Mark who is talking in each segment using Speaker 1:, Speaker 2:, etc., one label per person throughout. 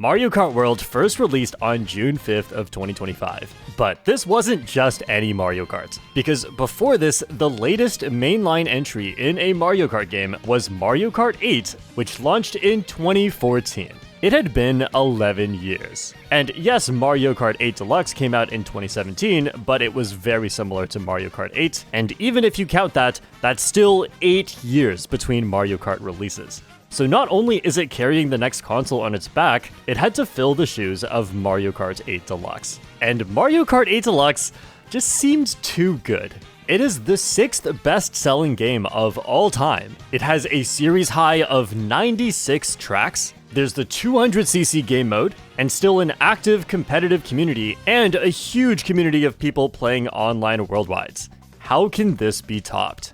Speaker 1: Mario Kart World first released on June 5th of 2025. But this wasn't just any Mario Kart, because before this, the latest mainline entry in a Mario Kart game was Mario Kart 8, which launched in 2014. It had been 11 years. And yes, Mario Kart 8 Deluxe came out in 2017, but it was very similar to Mario Kart 8, and even if you count that, that's still 8 years between Mario Kart releases. So not only is it carrying the next console on its back, it had to fill the shoes of Mario Kart 8 Deluxe. And Mario Kart 8 Deluxe just seems too good. It is the 6th best-selling game of all time. It has a series high of 96 tracks. There's the 200cc game mode, and still an active competitive community, and a huge community of people playing online worldwide. How can this be topped?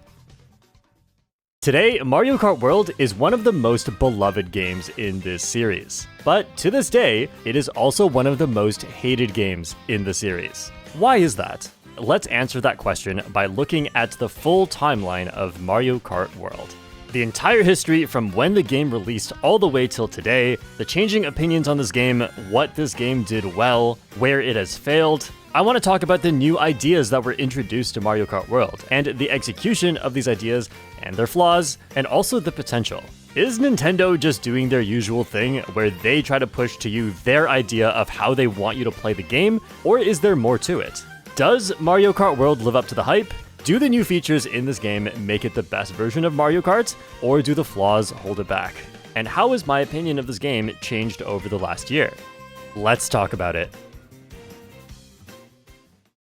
Speaker 1: Today, Mario Kart World is one of the most beloved games in this series. But to this day, it is also one of the most hated games in the series. Why is that? Let's answer that question by looking at the full timeline of Mario Kart World. The entire history from when the game released all the way till today, the changing opinions on this game, what this game did well, where it has failed. I want to talk about the new ideas that were introduced to Mario Kart World, and the execution of these ideas, and their flaws, and also the potential. Is Nintendo just doing their usual thing, where they try to push to you their idea of how they want you to play the game, or is there more to it? Does Mario Kart World live up to the hype? Do the new features in this game make it the best version of Mario Kart, or do the flaws hold it back? And how has my opinion of this game changed over the last year? Let's talk about it.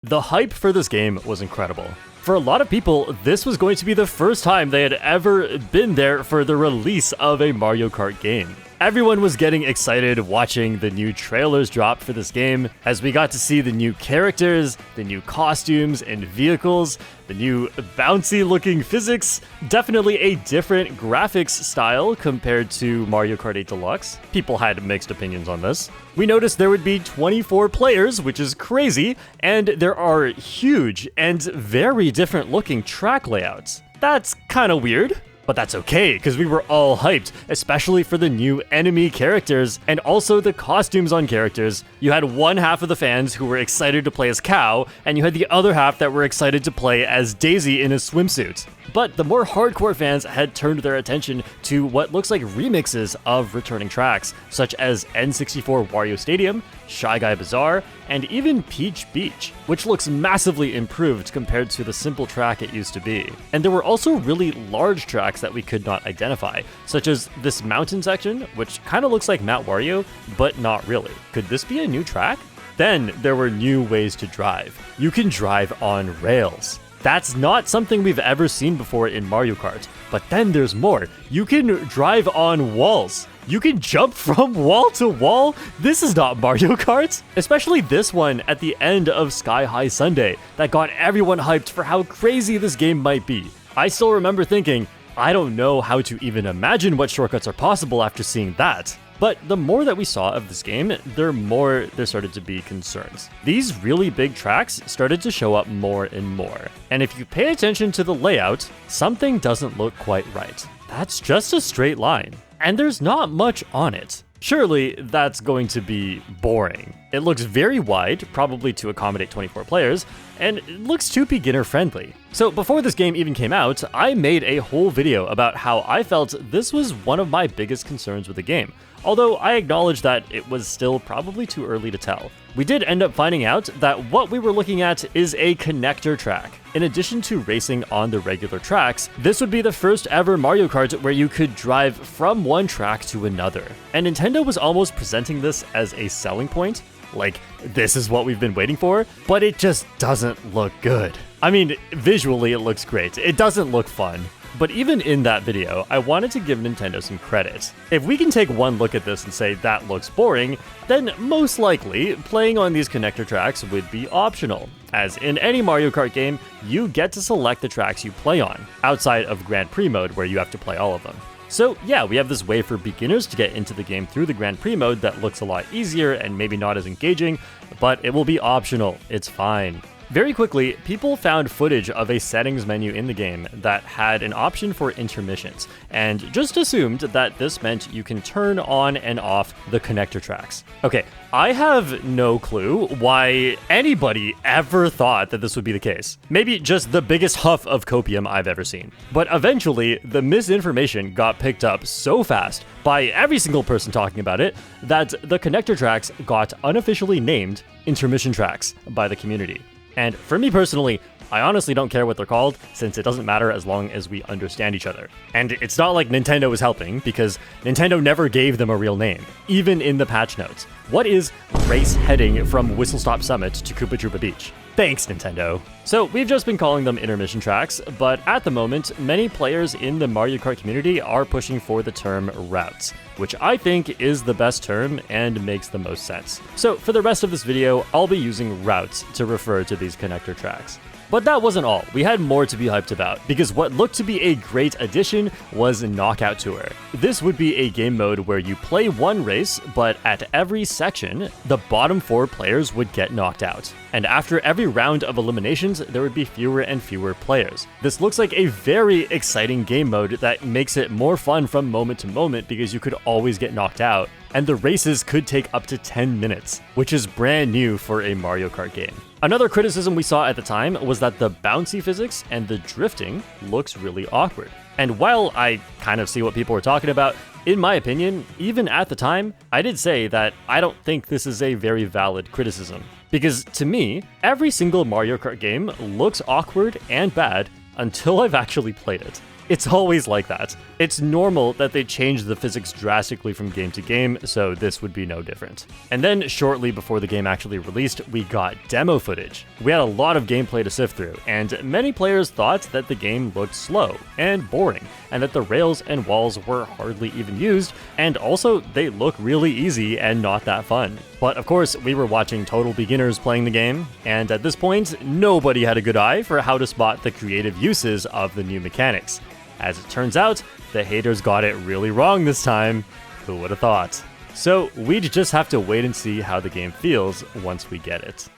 Speaker 1: The hype for this game was incredible. For a lot of people, this was going to be the first time they had ever been there for the release of a Mario Kart game. Everyone was getting excited watching the new trailers drop for this game, as we got to see the new characters, the new costumes and vehicles, the new bouncy-looking physics, definitely a different graphics style compared to Mario Kart 8 Deluxe. People had mixed opinions on this. We noticed there would be 24 players, which is crazy, and there are huge and very different looking track layouts. That's kinda weird. But that's okay, because we were all hyped, especially for the new enemy characters, and also the costumes on characters. You had one half of the fans who were excited to play as Cow, and you had the other half that were excited to play as Daisy in a swimsuit. But the more hardcore fans had turned their attention to what looks like remixes of returning tracks, such as N64 Wario Stadium, Shy Guy Bazaar, and even Peach Beach, which looks massively improved compared to the simple track it used to be. And there were also really large tracks that we could not identify, such as this mountain section, which kind of looks like Mount Wario, but not really. Could this be a new track? Then there were new ways to drive. You can drive on rails. That's not something we've ever seen before in Mario Kart. But then there's more. You can drive on walls. You can jump from wall to wall. This is not Mario Kart. Especially this one at the end of Sky High Sunday that got everyone hyped for how crazy this game might be. I still remember thinking, I don't know how to even imagine what shortcuts are possible after seeing that. But the more that we saw of this game, the more there started to be concerns. These really big tracks started to show up more and more. And if you pay attention to the layout, something doesn't look quite right. That's just a straight line. And there's not much on it. Surely that's going to be boring. It looks very wide, probably to accommodate 24 players, and it looks too beginner friendly. So before this game even came out, I made a whole video about how I felt this was one of my biggest concerns with the game, although I acknowledge that it was still probably too early to tell. We did end up finding out that what we were looking at is a connector track. In addition to racing on the regular tracks, this would be the first ever Mario Kart where you could drive from one track to another. And Nintendo was almost presenting this as a selling point, like, this is what we've been waiting for, but it just doesn't look good. I mean, visually it looks great. It doesn't look fun. But even in that video, I wanted to give Nintendo some credit. If we can take one look at this and say that looks boring, then most likely playing on these connector tracks would be optional. As in any Mario Kart game, you get to select the tracks you play on, outside of Grand Prix mode where you have to play all of them. So yeah, we have this way for beginners to get into the game through the Grand Prix mode that looks a lot easier and maybe not as engaging, but it will be optional. It's fine. Very quickly, people found footage of a settings menu in the game that had an option for intermissions, and just assumed that this meant you can turn on and off the connector tracks. Okay, I have no clue why anybody ever thought that this would be the case. Maybe just the biggest huff of copium I've ever seen. But eventually, the misinformation got picked up so fast by every single person talking about it that the connector tracks got unofficially named intermission tracks by the community. And for me personally, I honestly don't care what they're called, since it doesn't matter as long as we understand each other. And it's not like Nintendo is helping, because Nintendo never gave them a real name, even in the patch notes. What is race heading from Whistle Stop Summit to Koopa Troopa Beach? Thanks, Nintendo. So we've just been calling them intermission tracks, but at the moment, many players in the Mario Kart community are pushing for the term routes, which I think is the best term and makes the most sense. So for the rest of this video, I'll be using routes to refer to these connector tracks. But that wasn't all. We had more to be hyped about, because what looked to be a great addition was Knockout Tour. This would be a game mode where you play one race, but at every section, the bottom 4 players would get knocked out. And after every round of eliminations, there would be fewer and fewer players. This looks like a very exciting game mode that makes it more fun from moment to moment because you could always get knocked out, and the races could take up to 10 minutes, which is brand new for a Mario Kart game. Another criticism we saw at the time was that the bouncy physics and the drifting looks really awkward. And while I kind of see what people were talking about, in my opinion, even at the time, I did say that I don't think this is a very valid criticism. Because to me, every single Mario Kart game looks awkward and bad until I've actually played it. It's always like that. It's normal that they change the physics drastically from game to game, so this would be no different. And then, shortly before the game actually released, we got demo footage. We had a lot of gameplay to sift through, and many players thought that the game looked slow and boring, and that the rails and walls were hardly even used, and also they look really easy and not that fun. But of course, we were watching total beginners playing the game, and at this point, nobody had a good eye for how to spot the creative uses of the new mechanics. As it turns out, the haters got it really wrong this time. Who would have thought? So we'd just have to wait and see how the game feels once we get it.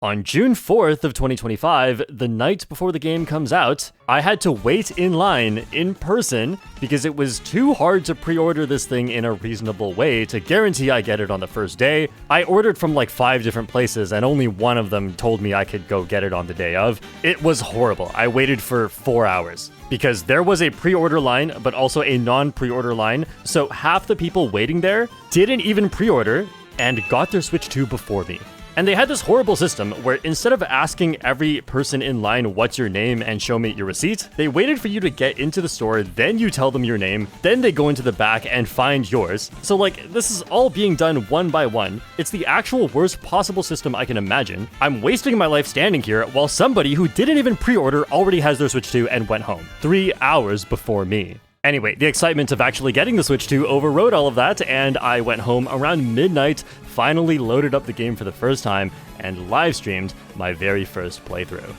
Speaker 1: On June 4th of 2025, the night before the game comes out, I had to wait in line in person because it was too hard to pre-order this thing in a reasonable way to guarantee I get it on the first day. I ordered from like 5 different places and only one of them told me I could go get it on the day of. It was horrible. I waited for 4 hours because there was a pre-order line but also a non-pre-order line, so half the people waiting there didn't even pre-order and got their Switch 2 before me. And they had this horrible system where instead of asking every person in line what's your name and show me your receipt, they waited for you to get into the store, then you tell them your name, then they go into the back and find yours. So like, this is all being done one by one. It's the actual worst possible system I can imagine. I'm wasting my life standing here while somebody who didn't even pre-order already has their Switch 2 and went home 3 hours before me. Anyway, the excitement of actually getting the Switch 2 overrode all of that, and I went home around midnight, finally loaded up the game for the first time, and live streamed my very first playthrough.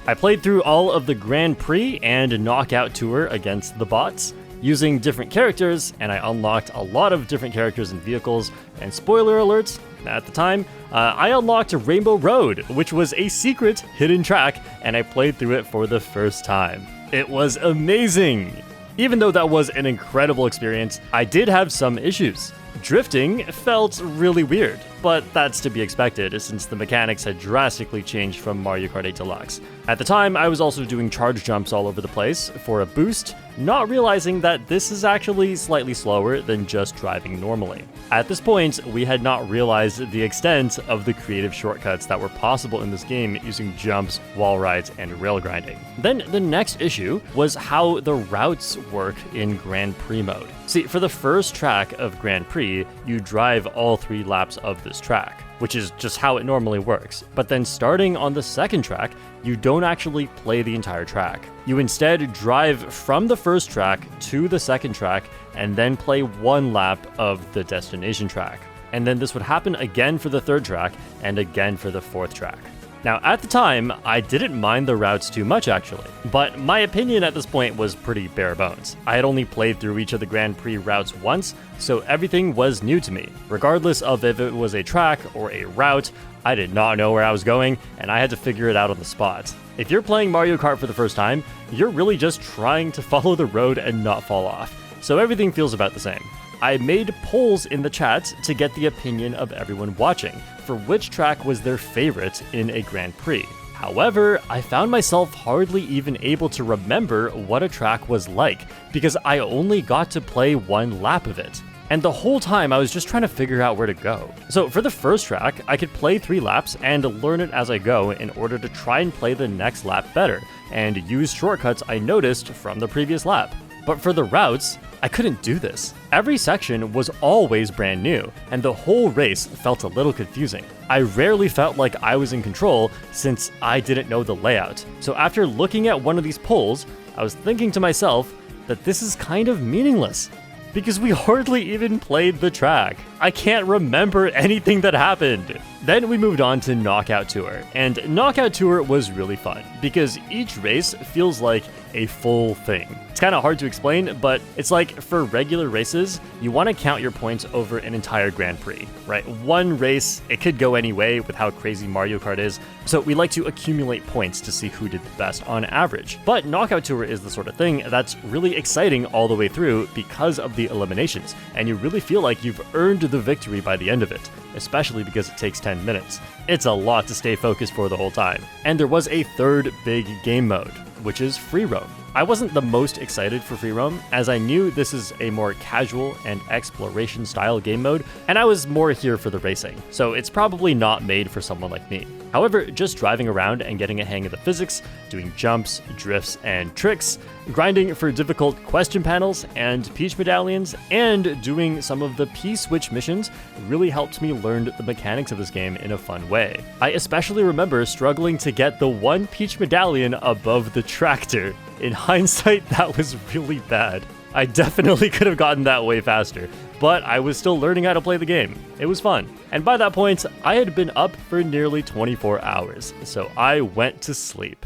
Speaker 1: I played through all of the Grand Prix and Knockout Tour against the bots, using different characters, and I unlocked a lot of different characters and vehicles, and spoiler alert, at the time, I unlocked Rainbow Road, which was a secret hidden track, and I played through it for the first time. It was amazing! Even though that was an incredible experience, I did have some issues. Drifting felt really weird, but that's to be expected since the mechanics had drastically changed from Mario Kart 8 Deluxe. At the time, I was also doing charge jumps all over the place for a boost, not realizing that this is actually slightly slower than just driving normally. At this point, we had not realized the extent of the creative shortcuts that were possible in this game using jumps, wall rides, and rail grinding. Then the next issue was how the routes work in Grand Prix mode. See, for the first track of Grand Prix, you drive all 3 laps of this track, which is just how it normally works. But then starting on the second track, you don't actually play the entire track. You instead drive from the first track to the second track and then play 1 lap of the destination track. And then this would happen again for the third track and again for the fourth track. Now, at the time, I didn't mind the routes too much actually, but my opinion at this point was pretty bare bones. I had only played through each of the Grand Prix routes once, so everything was new to me. Regardless of if it was a track or a route, I did not know where I was going, and I had to figure it out on the spot. If you're playing Mario Kart for the first time, you're really just trying to follow the road and not fall off, so everything feels about the same. I made polls in the chat to get the opinion of everyone watching for which track was their favorite in a Grand Prix. However, I found myself hardly even able to remember what a track was like because I only got to play one lap of it. And the whole time I was just trying to figure out where to go. So for the first track, I could play 3 laps and learn it as I go in order to try and play the next lap better and use shortcuts I noticed from the previous lap. But for the routes, I couldn't do this. Every section was always brand new, and the whole race felt a little confusing. I rarely felt like I was in control since I didn't know the layout. So after looking at one of these polls, I was thinking to myself that this is kind of meaningless, because we hardly even played the track. I can't remember anything that happened. Then we moved on to Knockout Tour, and Knockout Tour was really fun, because each race feels like a full thing. It's kind of hard to explain, but it's like for regular races, you want to count your points over an entire Grand Prix, right? One race, it could go any way with how crazy Mario Kart is, so we like to accumulate points to see who did the best on average. But Knockout Tour is the sort of thing that's really exciting all the way through because of the eliminations, and you really feel like you've earned the victory by the end of it, especially because it takes 10 minutes. It's a lot to stay focused for the whole time. And there was a third big game mode, which is free roam. I wasn't the most excited for free roam, as I knew this is a more casual and exploration style game mode, and I was more here for the racing, so it's probably not made for someone like me. However, just driving around and getting a hang of the physics, doing jumps, drifts, and tricks, grinding for difficult question panels and peach medallions, and doing some of the P-switch missions really helped me learn the mechanics of this game in a fun way. I especially remember struggling to get the one peach medallion above the tractor. In hindsight, that was really bad. I definitely could have gotten that way faster, but I was still learning how to play the game. It was fun. And by that point, I had been up for nearly 24 hours, so I went to sleep.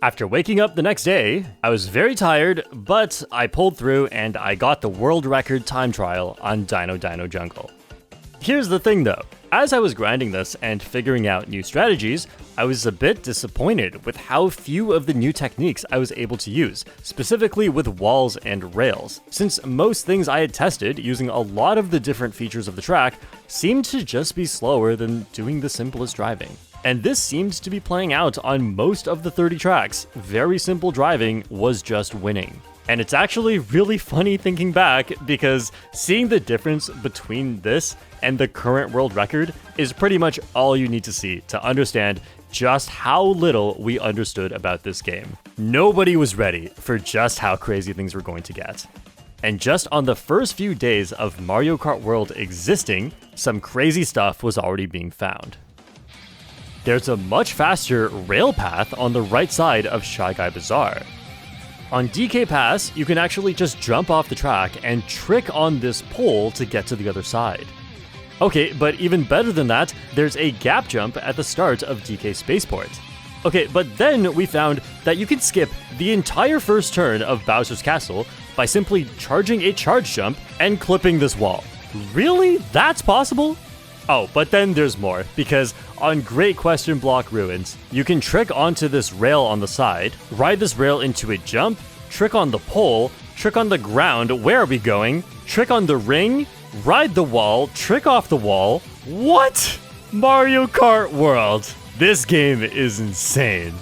Speaker 1: After waking up the next day, I was very tired, but I pulled through and I got the world record time trial on Dino Dino Jungle. Here's the thing though, as I was grinding this and figuring out new strategies, I was a bit disappointed with how few of the new techniques I was able to use, specifically with walls and rails, since most things I had tested using a lot of the different features of the track seemed to just be slower than doing the simplest driving. And this seemed to be playing out on most of the 30 tracks. Very simple driving was just winning. And it's actually really funny thinking back because seeing the difference between this and the current world record is pretty much all you need to see to understand just how little we understood about this game. Nobody was ready for just how crazy things were going to get. And just on the first few days of Mario Kart World existing, some crazy stuff was already being found. There's a much faster rail path on the right side of Shy Guy Bazaar. On DK Pass, you can actually just jump off the track and trick on this pole to get to the other side. Okay, but even better than that, there's a gap jump at the start of DK Spaceport. Okay, but then we found that you can skip the entire first turn of Bowser's Castle by simply charging a charge jump and clipping this wall. Really? That's possible? Oh, but then there's more, because on Great Question Block Ruins, you can trick onto this rail on the side, ride this rail into a jump, trick on the pole, trick on the ground, where are we going? Trick on the ring, ride the wall, trick off the wall. What? Mario Kart World. This game is insane.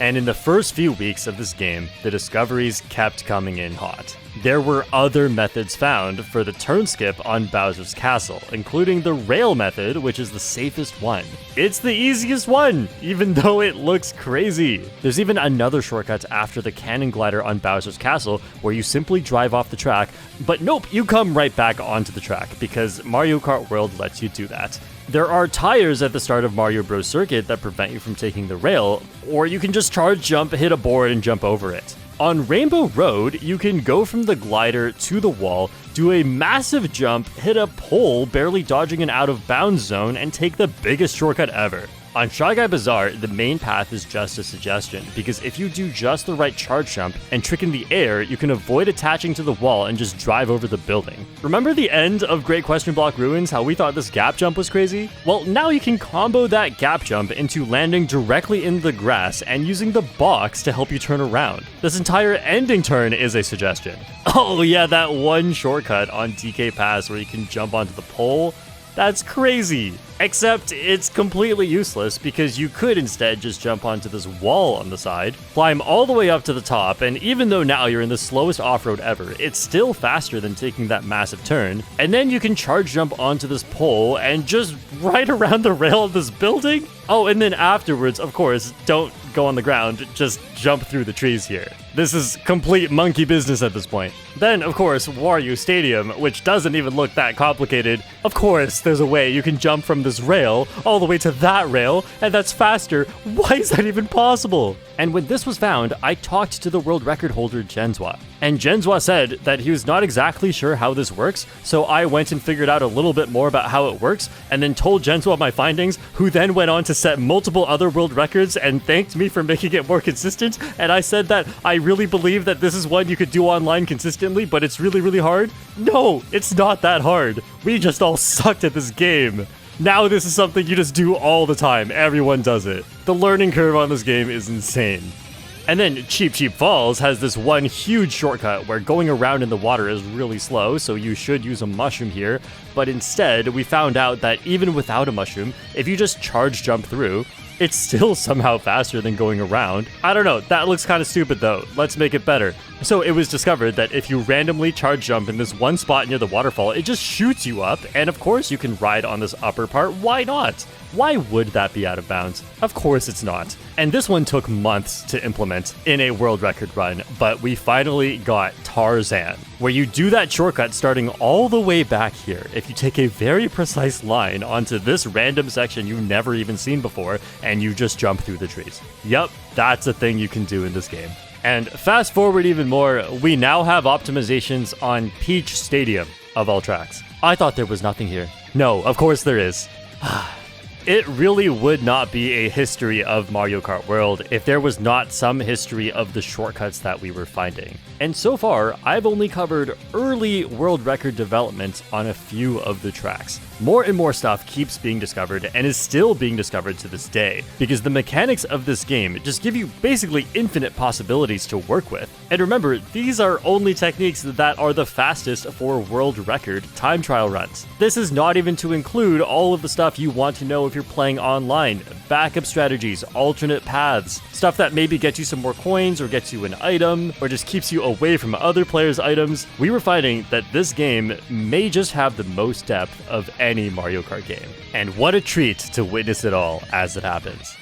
Speaker 1: And in the first few weeks of this game, the discoveries kept coming in hot. There were other methods found for the turn skip on Bowser's Castle, including the rail method, which is the safest one. It's the easiest one, even though it looks crazy. There's even another shortcut after the cannon glider on Bowser's Castle, where you simply drive off the track, but nope, you come right back onto the track, because Mario Kart World lets you do that. There are tires at the start of Mario Bros. Circuit that prevent you from taking the rail, or you can just charge jump, hit a board, and jump over it. On Rainbow Road, you can go from the glider to the wall, do a massive jump, hit a pole barely dodging an out-of-bounds zone, and take the biggest shortcut ever. On Shy Guy Bazaar, the main path is just a suggestion, because if you do just the right charge jump and trick in the air, you can avoid attaching to the wall and just drive over the building. Remember the end of Great Question Block Ruins, how we thought this gap jump was crazy? Well, now you can combo that gap jump into landing directly in the grass and using the box to help you turn around. This entire ending turn is a suggestion. Oh yeah, that one shortcut on DK Pass where you can jump onto the pole. That's crazy. Except it's completely useless because you could instead just jump onto this wall on the side, climb all the way up to the top, and even though now you're in the slowest off-road ever, it's still faster than taking that massive turn, and then you can charge jump onto this pole and just ride around the rail of this building? Oh, and then afterwards, of course, don't go on the ground, just jump through the trees here. This is complete monkey business at this point. Then, of course, Wario Stadium, which doesn't even look that complicated. Of course, there's a way you can jump from this rail all the way to that rail, and that's faster. Why is that even possible? And when this was found, I talked to the world record holder Jenzwa. And Jenzwa said that he was not exactly sure how this works, so I went and figured out a little bit more about how it works, and then told Jenzwa my findings, who then went on to set multiple other world records and thanked me for making it more consistent. And I said that I really believe that this is one you could do online consistently, but it's really, really hard. No, it's not that hard. We just all sucked at this game. Now this is something you just do all the time. Everyone does it. The learning curve on this game is insane. And then Cheap Cheap Falls has this one huge shortcut where going around in the water is really slow, so you should use a mushroom here. But instead, we found out that even without a mushroom, if you just charge jump through, it's still somehow faster than going around. I don't know, that looks kind of stupid though. Let's make it better. So it was discovered that if you randomly charge jump in this one spot near the waterfall, it just shoots you up, and of course you can ride on this upper part. Why not? Why would that be out of bounds? Of course it's not. And this one took months to implement in a world record run, but we finally got Tarzan, where you do that shortcut starting all the way back here. If you take a very precise line onto this random section you've never even seen before, and you just jump through the trees. Yup, that's a thing you can do in this game. And fast forward even more, we now have optimizations on Peach Stadium, of all tracks. I thought there was nothing here. No, of course there is. It really would not be a history of Mario Kart World if there was not some history of the shortcuts that we were finding. And so far, I've only covered early world record development on a few of the tracks. More and more stuff keeps being discovered and is still being discovered to this day, because the mechanics of this game just give you basically infinite possibilities to work with. And remember, these are only techniques that are the fastest for world record time trial runs. This is not even to include all of the stuff you want to know if you're playing online, backup strategies, alternate paths, stuff that maybe gets you some more coins or gets you an item or just keeps you away from other players' items. We were finding that this game may just have the most depth of any Mario Kart game. And what a treat to witness it all as it happens.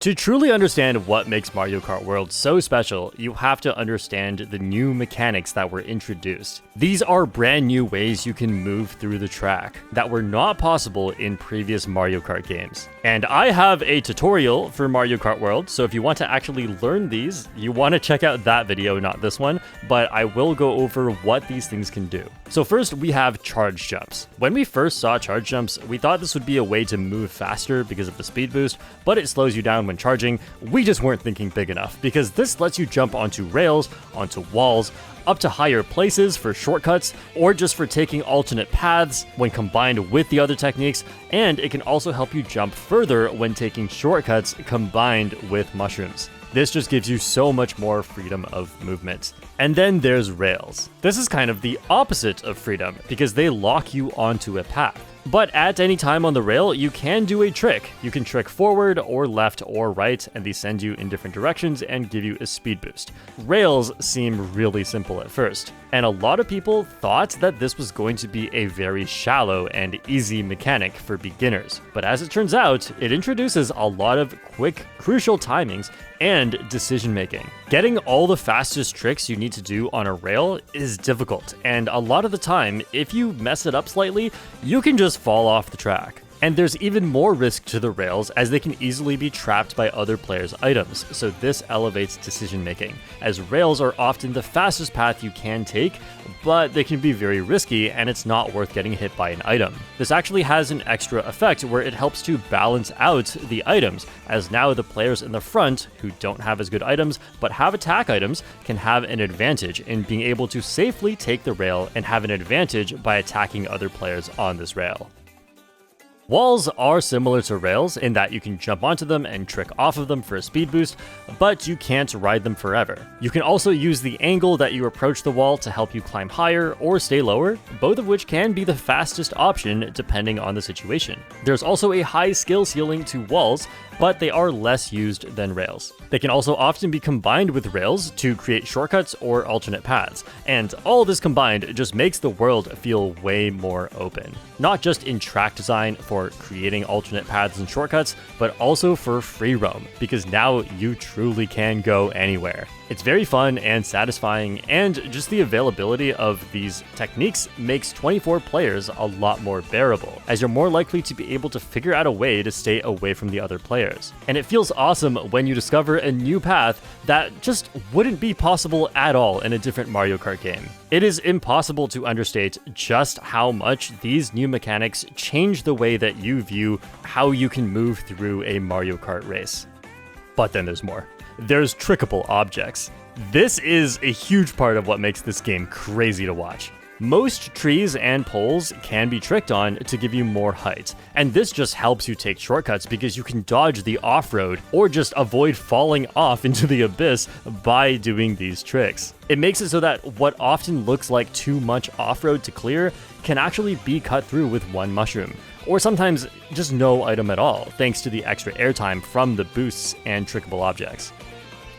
Speaker 1: To truly understand what makes Mario Kart World so special, you have to understand the new mechanics that were introduced. These are brand new ways you can move through the track that were not possible in previous Mario Kart games. And I have a tutorial for Mario Kart World, so if you want to actually learn these, you want to check out that video, not this one, but I will go over what these things can do. So first, we have charge jumps. When we first saw charge jumps, we thought this would be a way to move faster because of the speed boost, but it slows you down when charging. We just weren't thinking big enough, because this lets you jump onto rails, onto walls, up to higher places for shortcuts, or just for taking alternate paths when combined with the other techniques, and it can also help you jump further when taking shortcuts combined with mushrooms. This just gives you so much more freedom of movement. And then there's rails. This is kind of the opposite of freedom, because they lock you onto a path. But at any time on the rail, you can do a trick. You can trick forward or left or right, and these send you in different directions and give you a speed boost. Rails seem really simple at first, and a lot of people thought that this was going to be a very shallow and easy mechanic for beginners. But as it turns out, it introduces a lot of quick, crucial timings and decision making. Getting all the fastest tricks you need to do on a rail is difficult, and a lot of the time, if you mess it up slightly, you can just fall off the track. And there's even more risk to the rails as they can easily be trapped by other players' items, so this elevates decision making, as rails are often the fastest path you can take, but they can be very risky and it's not worth getting hit by an item. This actually has an extra effect where it helps to balance out the items, as now the players in the front who don't have as good items but have attack items can have an advantage in being able to safely take the rail and have an advantage by attacking other players on this rail. Walls are similar to rails in that you can jump onto them and trick off of them for a speed boost, but you can't ride them forever. You can also use the angle that you approach the wall to help you climb higher or stay lower, both of which can be the fastest option depending on the situation. There's also a high skill ceiling to walls, but they are less used than rails. They can also often be combined with rails to create shortcuts or alternate paths, and all this combined just makes the world feel way more open. Not just in track design for creating alternate paths and shortcuts, but also for free roam, because now you truly can go anywhere. It's very fun and satisfying, and just the availability of these techniques makes 24 players a lot more bearable, as you're more likely to be able to figure out a way to stay away from the other players. And it feels awesome when you discover a new path that just wouldn't be possible at all in a different Mario Kart game. It is impossible to understate just how much these new mechanics change the way that you view how you can move through a Mario Kart race. But then there's more. There's trickable objects. This is a huge part of what makes this game crazy to watch. Most trees and poles can be tricked on to give you more height, and this just helps you take shortcuts because you can dodge the off-road or just avoid falling off into the abyss by doing these tricks. It makes it so that what often looks like too much off-road to clear can actually be cut through with one mushroom, or sometimes just no item at all, thanks to the extra airtime from the boosts and trickable objects.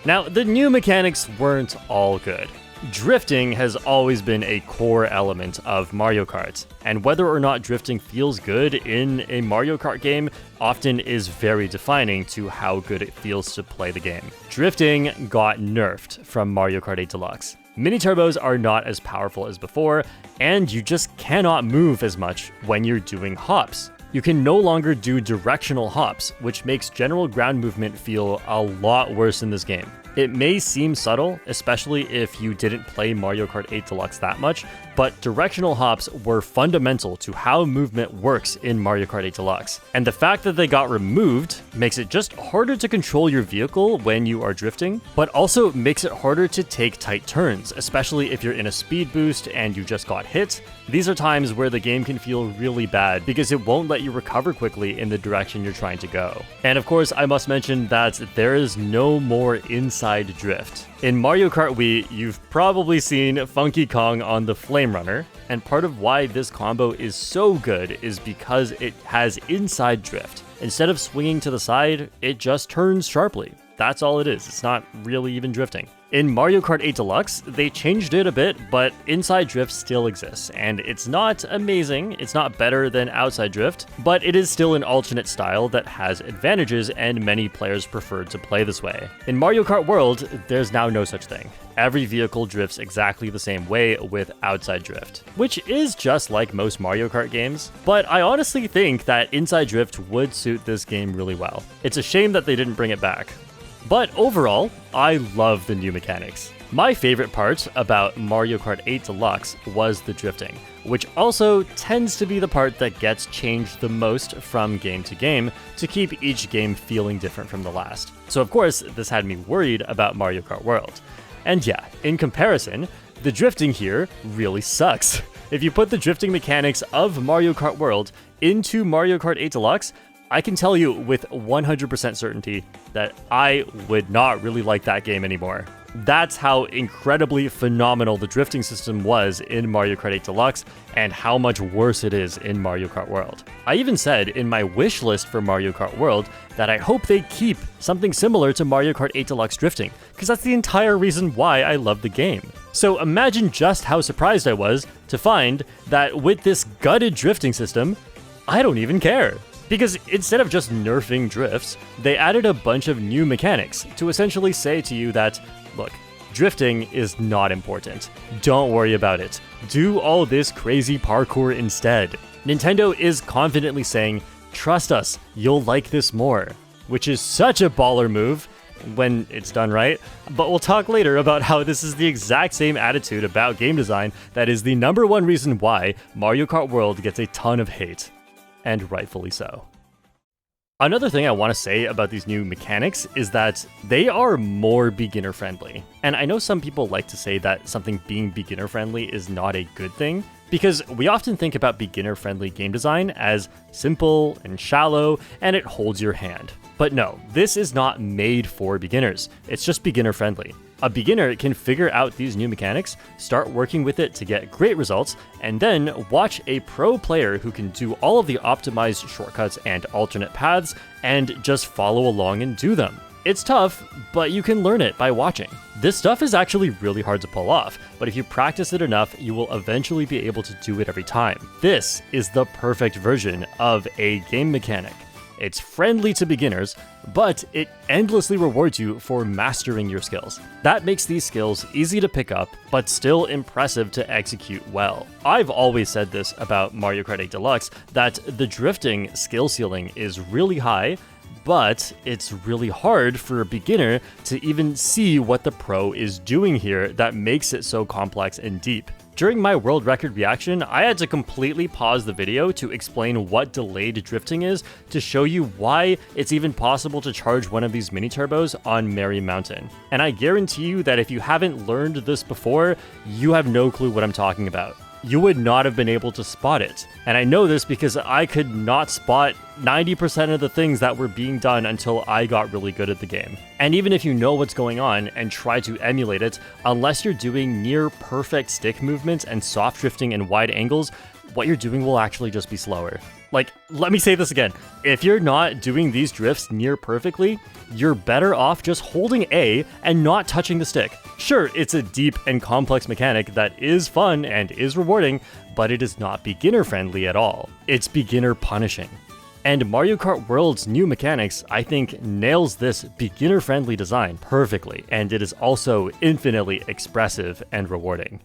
Speaker 1: Now, the new mechanics weren't all good. Drifting has always been a core element of Mario Kart, and whether or not drifting feels good in a Mario Kart game often is very defining to how good it feels to play the game. Drifting got nerfed from Mario Kart 8 Deluxe. Mini turbos are not as powerful as before, and you just cannot move as much when you're doing hops. You can no longer do directional hops, which makes general ground movement feel a lot worse in this game. It may seem subtle, especially if you didn't play Mario Kart 8 Deluxe that much, but directional hops were fundamental to how movement works in Mario Kart 8 Deluxe. And the fact that they got removed makes it just harder to control your vehicle when you are drifting, but also makes it harder to take tight turns, especially if you're in a speed boost and you just got hit. These are times where the game can feel really bad because it won't let you recover quickly in the direction you're trying to go. And of course, I must mention that there is no more inside drift. In Mario Kart Wii, you've probably seen Funky Kong on the Flame Runner, and part of why this combo is so good is because it has inside drift. Instead of swinging to the side, it just turns sharply. That's all it is. It's not really even drifting. In Mario Kart 8 Deluxe, they changed it a bit, but inside drift still exists, and it's not amazing, it's not better than outside drift, but it is still an alternate style that has advantages and many players prefer to play this way. In Mario Kart World, there's now no such thing. Every vehicle drifts exactly the same way with outside drift, which is just like most Mario Kart games, but I honestly think that inside drift would suit this game really well. It's a shame that they didn't bring it back. But overall, I love the new mechanics. My favorite part about Mario Kart 8 Deluxe was the drifting, which also tends to be the part that gets changed the most from game to game to keep each game feeling different from the last. So of course, this had me worried about Mario Kart World. And yeah, in comparison, the drifting here really sucks. If you put the drifting mechanics of Mario Kart World into Mario Kart 8 Deluxe, I can tell you with 100% certainty that I would not really like that game anymore. That's how incredibly phenomenal the drifting system was in Mario Kart 8 Deluxe and how much worse it is in Mario Kart World. I even said in my wish list for Mario Kart World that I hope they keep something similar to Mario Kart 8 Deluxe drifting, because that's the entire reason why I love the game. So imagine just how surprised I was to find that with this gutted drifting system, I don't even care. Because instead of just nerfing drifts, they added a bunch of new mechanics to essentially say to you that, look, drifting is not important. Don't worry about it. Do all this crazy parkour instead. Nintendo is confidently saying, trust us, you'll like this more. Which is such a baller move when it's done right, but we'll talk later about how this is the exact same attitude about game design that is the #1 reason why Mario Kart World gets a ton of hate, and rightfully so. Another thing I want to say about these new mechanics is that they are more beginner friendly. And I know some people like to say that something being beginner friendly is not a good thing, because we often think about beginner friendly game design as simple and shallow and it holds your hand. But no, this is not made for beginners, it's just beginner friendly. A beginner can figure out these new mechanics, start working with it to get great results, and then watch a pro player who can do all of the optimized shortcuts and alternate paths and just follow along and do them. It's tough, but you can learn it by watching. This stuff is actually really hard to pull off, but if you practice it enough, you will eventually be able to do it every time. This is the perfect version of a game mechanic. It's friendly to beginners, but it endlessly rewards you for mastering your skills. That makes these skills easy to pick up, but still impressive to execute well. I've always said this about Mario Kart 8 Deluxe, that the drifting skill ceiling is really high, but it's really hard for a beginner to even see what the pro is doing here that makes it so complex and deep. During my world record reaction, I had to completely pause the video to explain what delayed drifting is to show you why it's even possible to charge one of these mini turbos on Merry Mountain. And I guarantee you that if you haven't learned this before, you have no clue what I'm talking about. You would not have been able to spot it. And I know this because I could not spot 90% of the things that were being done until I got really good at the game. And even if you know what's going on and try to emulate it, unless you're doing near perfect stick movements and soft drifting and wide angles, what you're doing will actually just be slower. Like, let me say this again. If you're not doing these drifts near perfectly, you're better off just holding A and not touching the stick. Sure, it's a deep and complex mechanic that is fun and is rewarding, but it is not beginner friendly at all. It's beginner punishing. And Mario Kart World's new mechanics, I think, nails this beginner friendly design perfectly, and it is also infinitely expressive and rewarding.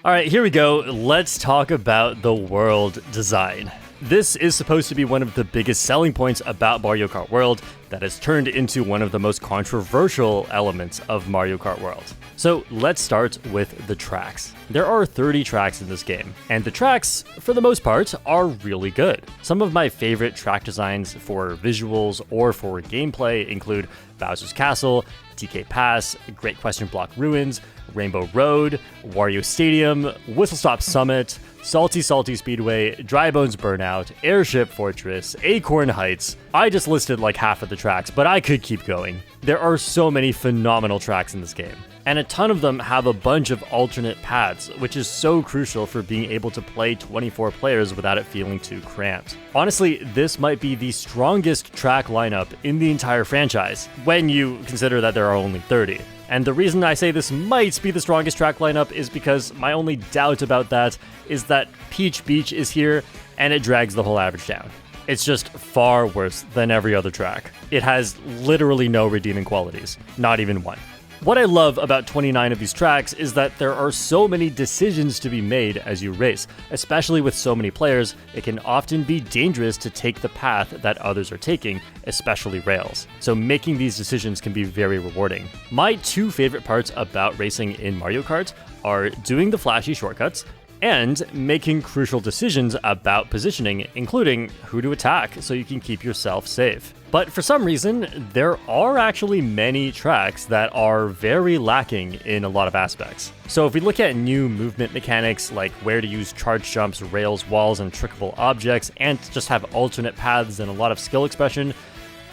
Speaker 1: Alright, here we go. Let's talk about the world design. This is supposed to be one of the biggest selling points about Mario Kart World that has turned into one of the most controversial elements of Mario Kart World. So let's start with the tracks. There are 30 tracks in this game, and the tracks, for the most part, are really good. Some of my favorite track designs for visuals or for gameplay include Bowser's Castle, TK Pass, Great Question Block Ruins, Rainbow Road, Wario Stadium, Whistle Stop Summit, Salty Salty Speedway, Dry Bones Burnout, Airship Fortress, Acorn Heights. I just listed like half of the tracks, but I could keep going. There are so many phenomenal tracks in this game, and a ton of them have a bunch of alternate paths, which is so crucial for being able to play 24 players without it feeling too cramped. Honestly, this might be the strongest track lineup in the entire franchise, when you consider that there are only 30. And the reason I say this might be the strongest track lineup is because my only doubt about that is that Peach Beach is here and it drags the whole average down. It's just far worse than every other track. It has literally no redeeming qualities, not even one. What I love about 29 of these tracks is that there are so many decisions to be made as you race. Especially with so many players, it can often be dangerous to take the path that others are taking, especially rails. So making these decisions can be very rewarding. My two favorite parts about racing in Mario Kart are doing the flashy shortcuts and making crucial decisions about positioning, including who to attack so you can keep yourself safe. But for some reason, there are actually many tracks that are very lacking in a lot of aspects. So if we look at new movement mechanics like where to use charge jumps, rails, walls, and trickable objects, and just have alternate paths and a lot of skill expression,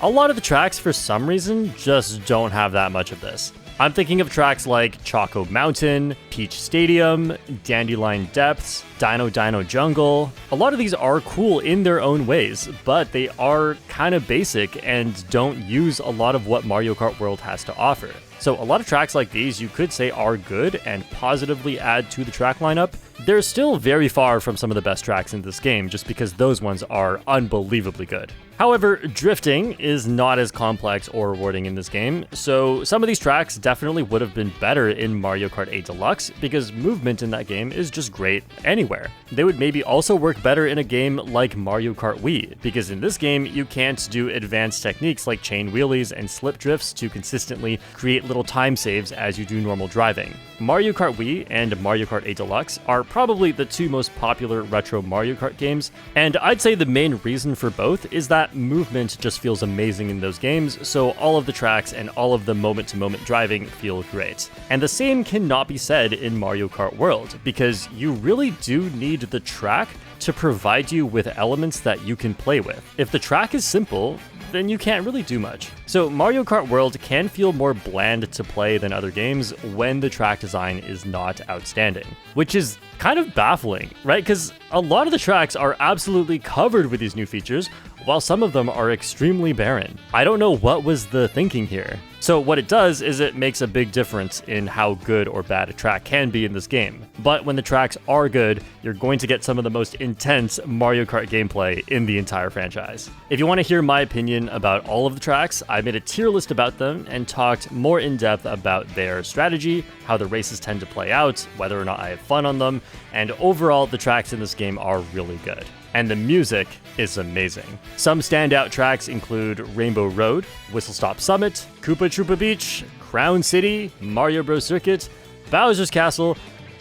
Speaker 1: a lot of the tracks for some reason just don't have that much of this. I'm thinking of tracks like Choco Mountain, Peach Stadium, Dandelion Depths, Dino Dino Jungle. A lot of these are cool in their own ways, but they are kind of basic and don't use a lot of what Mario Kart World has to offer. So a lot of tracks like these you could say are good and positively add to the track lineup. They're still very far from some of the best tracks in this game just because those ones are unbelievably good. However, drifting is not as complex or rewarding in this game, so some of these tracks definitely would have been better in Mario Kart 8 Deluxe because movement in that game is just great anywhere. They would maybe also work better in a game like Mario Kart Wii, because in this game you can't do advanced techniques like chain wheelies and slip drifts to consistently create little time saves as you do normal driving. Mario Kart Wii and Mario Kart 8 Deluxe are probably the two most popular retro Mario Kart games, and I'd say the main reason for both is that movement just feels amazing in those games, so all of the tracks and all of the moment-to-moment driving feel great. And the same cannot be said in Mario Kart World, because you really do need the track to provide you with elements that you can play with. If the track is simple, then you can't really do much. So Mario Kart World can feel more bland to play than other games when the track design is not outstanding, which is kind of baffling, right? Because a lot of the tracks are absolutely covered with these new features, while some of them are extremely barren. I don't know what was the thinking here. So what it does is it makes a big difference in how good or bad a track can be in this game. But when the tracks are good, you're going to get some of the most intense Mario Kart gameplay in the entire franchise. If you want to hear my opinion about all of the tracks, I made a tier list about them and talked more in depth about their strategy, how the races tend to play out, whether or not I have fun on them, and overall the tracks in this game are really good. And the music is amazing. Some standout tracks include Rainbow Road, Whistle Stop Summit, Koopa Troopa Beach, Crown City, Mario Bros. Circuit, Bowser's Castle.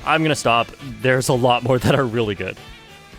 Speaker 1: I'm gonna stop. There's a lot more that are really good.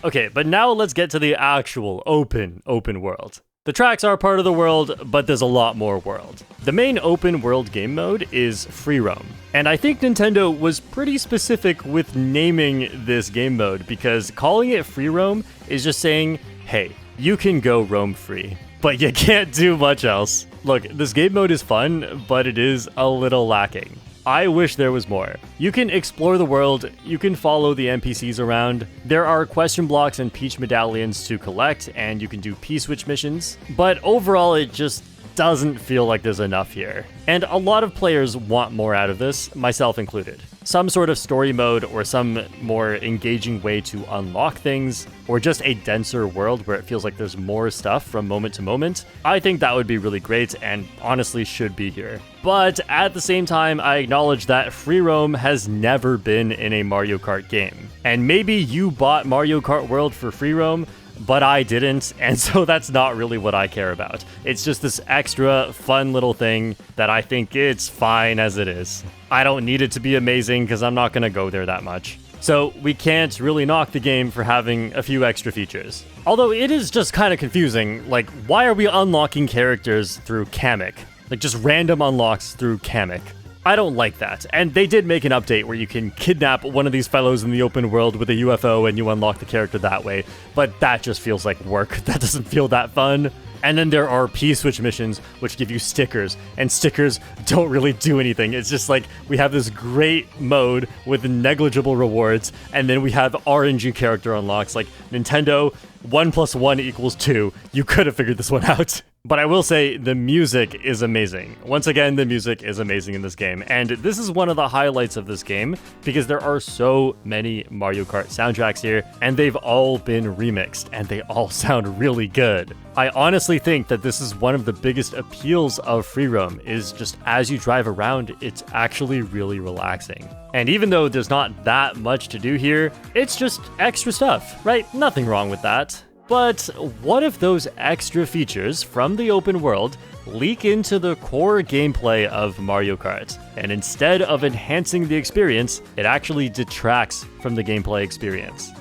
Speaker 1: Okay, but now let's get to the actual open world. The tracks are part of the world, but there's a lot more world. The main open world game mode is free roam. And I think Nintendo was pretty specific with naming this game mode because calling it free roam is just saying, hey, you can go roam free, but you can't do much else. Look, this game mode is fun, but it is a little lacking. I wish there was more. You can explore the world, you can follow the NPCs around, there are question blocks and Peach medallions to collect, and you can do P-switch missions, but overall it just doesn't feel like there's enough here. And a lot of players want more out of this, myself included. Some sort of story mode or some more engaging way to unlock things, or just a denser world where it feels like there's more stuff from moment to moment. I think that would be really great and honestly should be here. But at the same time, I acknowledge that free roam has never been in a Mario Kart game. And maybe you bought Mario Kart World for free roam, but I didn't, and so that's not really what I care about. It's just this extra fun little thing that I think it's fine as it is. I don't need it to be amazing because I'm not going to go there that much. So we can't really knock the game for having a few extra features. Although it is just kind of confusing, like why are we unlocking characters through Kamek? Like just random unlocks through Kamek. I don't like that, and they did make an update where you can kidnap one of these fellows in the open world with a UFO and you unlock the character that way, but that just feels like work. That doesn't feel that fun. And then there are P-switch missions, which give you stickers, and stickers don't really do anything. It's just like, we have this great mode with negligible rewards, and then we have RNG character unlocks, like Nintendo, 1 + 1 = 2. You could have figured this one out. But I will say, the music is amazing. Once again, the music is amazing in this game, and this is one of the highlights of this game, because there are so many Mario Kart soundtracks here, and they've all been remixed, and they all sound really good. I honestly think that this is one of the biggest appeals of free roam, is just as you drive around, it's actually really relaxing. And even though there's not that much to do here, it's just extra stuff, right? Nothing wrong with that. But what if those extra features from the open world leak into the core gameplay of Mario Kart, and instead of enhancing the experience, it actually detracts from the gameplay experience?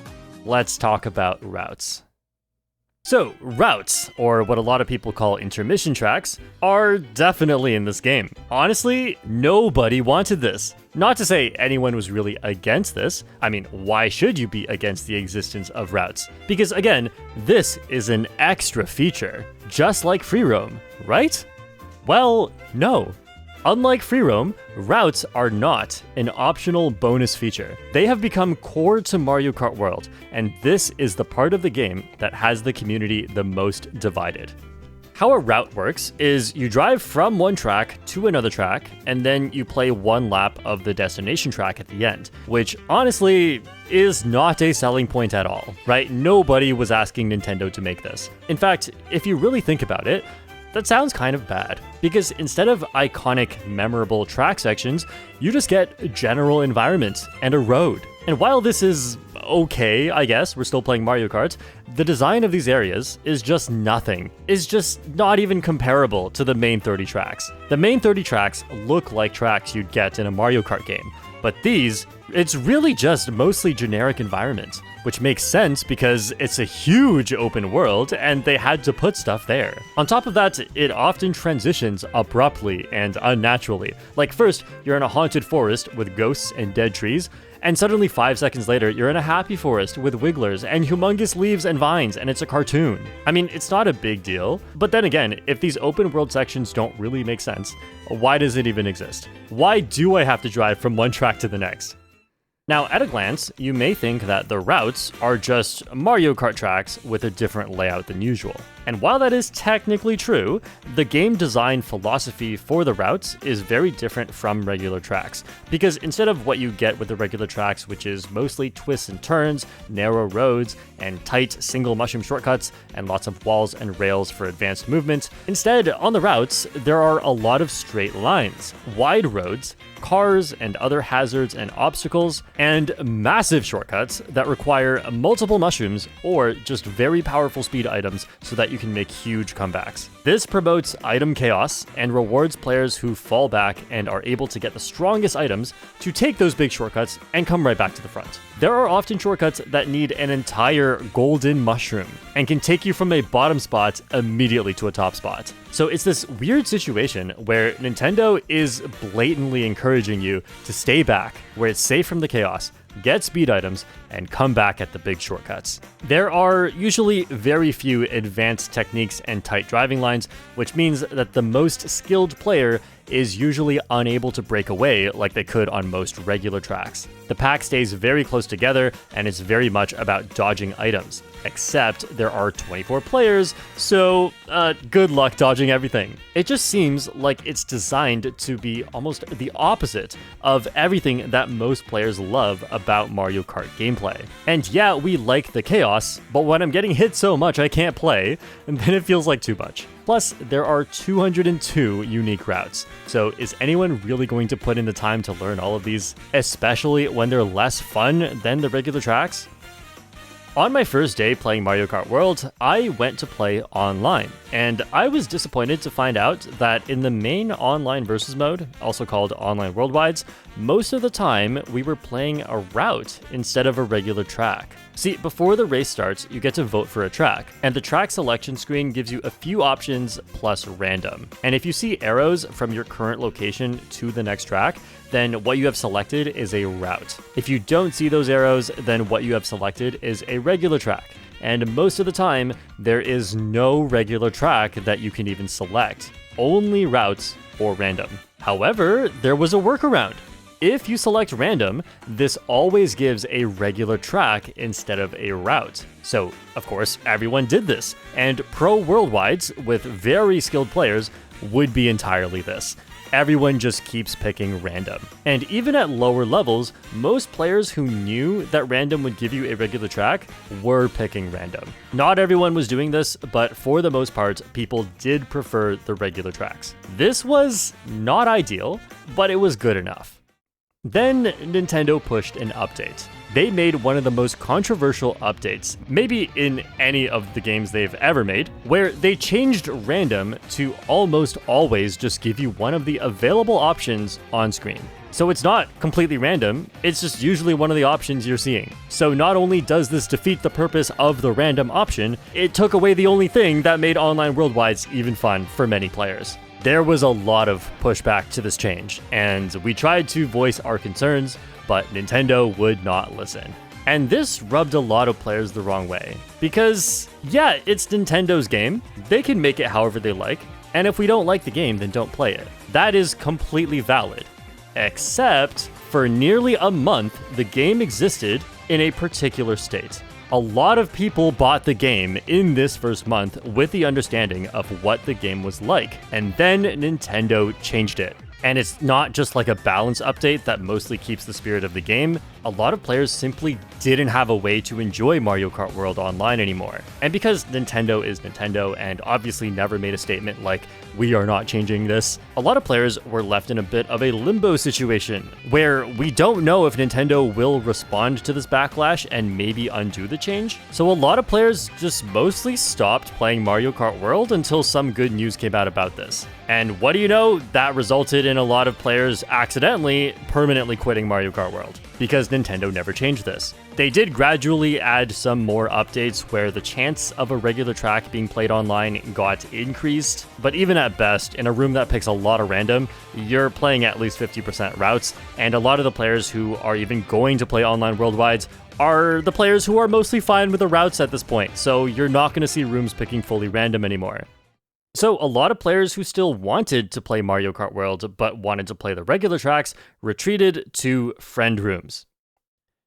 Speaker 1: Let's talk about routes. So, routes, or what a lot of people call intermission tracks, are definitely in this game. Honestly, nobody wanted this. Not to say anyone was really against this. I mean, why should you be against the existence of routes? Because again, this is an extra feature, just like free roam, right? Well, no. Unlike free roam, routes are not an optional bonus feature. They have become core to Mario Kart World, and this is the part of the game that has the community the most divided. How a route works is you drive from one track to another track, and then you play one lap of the destination track at the end, which honestly is not a selling point at all, right? Nobody was asking Nintendo to make this. In fact, if you really think about it, that sounds kind of bad, because instead of iconic, memorable track sections, you just get general environment and a road. And while this is okay, I guess, we're still playing Mario Kart, the design of these areas is just nothing. It's just not even comparable to the main 30 tracks. The main 30 tracks look like tracks you'd get in a Mario Kart game, but these, it's really just mostly generic environment, which makes sense because it's a huge open world and they had to put stuff there. On top of that, it often transitions abruptly and unnaturally. Like first, you're in a haunted forest with ghosts and dead trees, and suddenly 5 seconds later, you're in a happy forest with wigglers and humongous leaves and vines, and it's a cartoon. I mean, it's not a big deal, but then again, if these open world sections don't really make sense, why does it even exist? Why do I have to drive from one track to the next? Now, at a glance, you may think that the routes are just Mario Kart tracks with a different layout than usual. And while that is technically true, the game design philosophy for the routes is very different from regular tracks, because instead of what you get with the regular tracks, which is mostly twists and turns, narrow roads, and tight single mushroom shortcuts, and lots of walls and rails for advanced movement, instead, on the routes, there are a lot of straight lines, wide roads, cars and other hazards and obstacles, and massive shortcuts that require multiple mushrooms or just very powerful speed items so that you can make huge comebacks. This promotes item chaos and rewards players who fall back and are able to get the strongest items to take those big shortcuts and come right back to the front. There are often shortcuts that need an entire golden mushroom and can take you from a bottom spot immediately to a top spot. So it's this weird situation where Nintendo is blatantly encouraging you to stay back, where it's safe from the chaos, get speed items, and come back at the big shortcuts. There are usually very few advanced techniques and tight driving lines, which means that the most skilled player is usually unable to break away like they could on most regular tracks. The pack stays very close together and is very much about dodging items, except there are 24 players, so good luck dodging everything. It just seems like it's designed to be almost the opposite of everything that most players love about Mario Kart gameplay. And yeah, we like the chaos, but when I'm getting hit so much I can't play, then it feels like too much. Plus, there are 202 unique routes, so is anyone really going to put in the time to learn all of these, especially when they're less fun than the regular tracks? On my first day playing Mario Kart World, I went to play online, and I was disappointed to find out that in the main online versus mode, also called Online Worldwides, most of the time we were playing a route instead of a regular track. See, before the race starts, you get to vote for a track, and the track selection screen gives you a few options plus random. And if you see arrows from your current location to the next track, then what you have selected is a route. If you don't see those arrows, then what you have selected is a regular track. And most of the time, there is no regular track that you can even select, only routes or random. However, there was a workaround. If you select random, this always gives a regular track instead of a route. So, of course, everyone did this, and pro worldwides with very skilled players would be entirely this. Everyone just keeps picking random. And even at lower levels, most players who knew that random would give you a regular track were picking random. Not everyone was doing this, but for the most part, people did prefer the regular tracks. This was not ideal, but it was good enough. Then Nintendo pushed an update. They made one of the most controversial updates, maybe in any of the games they've ever made, where they changed random to almost always just give you one of the available options on screen. So it's not completely random, it's just usually one of the options you're seeing. So not only does this defeat the purpose of the random option, it took away the only thing that made Online Worldwides even fun for many players. There was a lot of pushback to this change, and we tried to voice our concerns, but Nintendo would not listen. And this rubbed a lot of players the wrong way, because yeah, it's Nintendo's game, they can make it however they like, and if we don't like the game, then don't play it. That is completely valid. Except, for nearly a month, the game existed in a particular state. A lot of people bought the game in this first month with the understanding of what the game was like, and then Nintendo changed it. And it's not just like a balance update that mostly keeps the spirit of the game. A lot of players simply didn't have a way to enjoy Mario Kart World online anymore. And because Nintendo is Nintendo and obviously never made a statement like, we are not changing this, a lot of players were left in a bit of a limbo situation where we don't know if Nintendo will respond to this backlash and maybe undo the change. So a lot of players just mostly stopped playing Mario Kart World until some good news came out about this. And what do you know? That resulted in a lot of players accidentally permanently quitting Mario Kart World because Nintendo never changed this. They did gradually add some more updates where the chance of a regular track being played online got increased, but even at best, in a room that picks a lot of random, you're playing at least 50% routes, and a lot of the players who are even going to play online worldwide are the players who are mostly fine with the routes at this point, so you're not going to see rooms picking fully random anymore. So a lot of players who still wanted to play Mario Kart World but wanted to play the regular tracks retreated to friend rooms.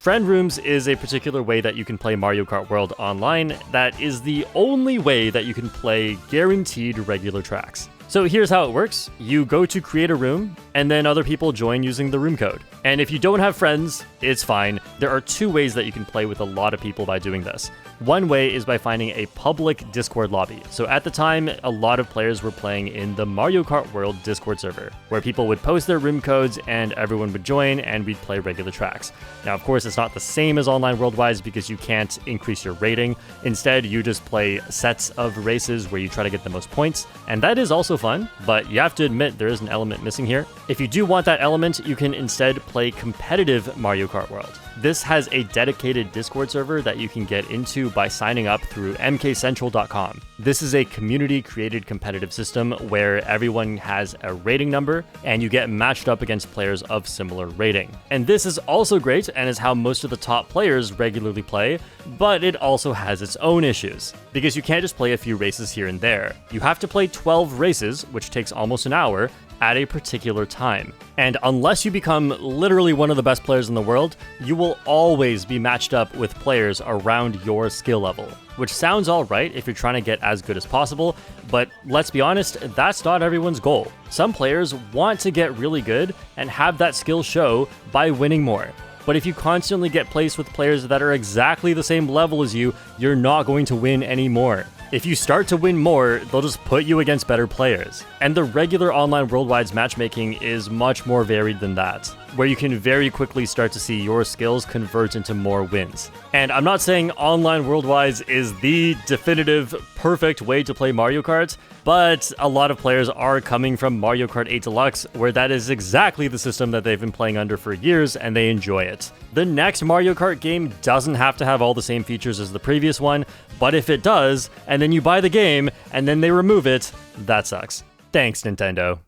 Speaker 1: Friend rooms is a particular way that you can play Mario Kart World online that is the only way that you can play guaranteed regular tracks. So here's how it works. You go to create a room, and then other people join using the room code. And if you don't have friends, it's fine. There are two ways that you can play with a lot of people by doing this. One way is by finding a public Discord lobby. So at the time, a lot of players were playing in the Mario Kart World Discord server, where people would post their room codes and everyone would join and we'd play regular tracks. Now, of course, it's not the same as online worldwide because you can't increase your rating. Instead, you just play sets of races where you try to get the most points. And that is also fun, but you have to admit there is an element missing here. If you do want that element, you can instead play competitive Mario Kart World. This has a dedicated Discord server that you can get into by signing up through mkcentral.com. This is a community-created competitive system where everyone has a rating number and you get matched up against players of similar rating. And this is also great and is how most of the top players regularly play, but it also has its own issues. Because you can't just play a few races here and there. You have to play 12 races, which takes almost an hour, at a particular time. And unless you become literally one of the best players in the world, you will always be matched up with players around your skill level. Which sounds alright if you're trying to get as good as possible, but let's be honest, that's not everyone's goal. Some players want to get really good and have that skill show by winning more. But if you constantly get placed with players that are exactly the same level as you, you're not going to win anymore. If you start to win more, they'll just put you against better players. And the regular online worldwide's matchmaking is much more varied than that, where you can very quickly start to see your skills convert into more wins. And I'm not saying online worldwide is the definitive, perfect way to play Mario Kart, but a lot of players are coming from Mario Kart 8 Deluxe, where that is exactly the system that they've been playing under for years, and they enjoy it. The next Mario Kart game doesn't have to have all the same features as the previous one, but if it does, and then you buy the game, and then they remove it, that sucks. Thanks, Nintendo.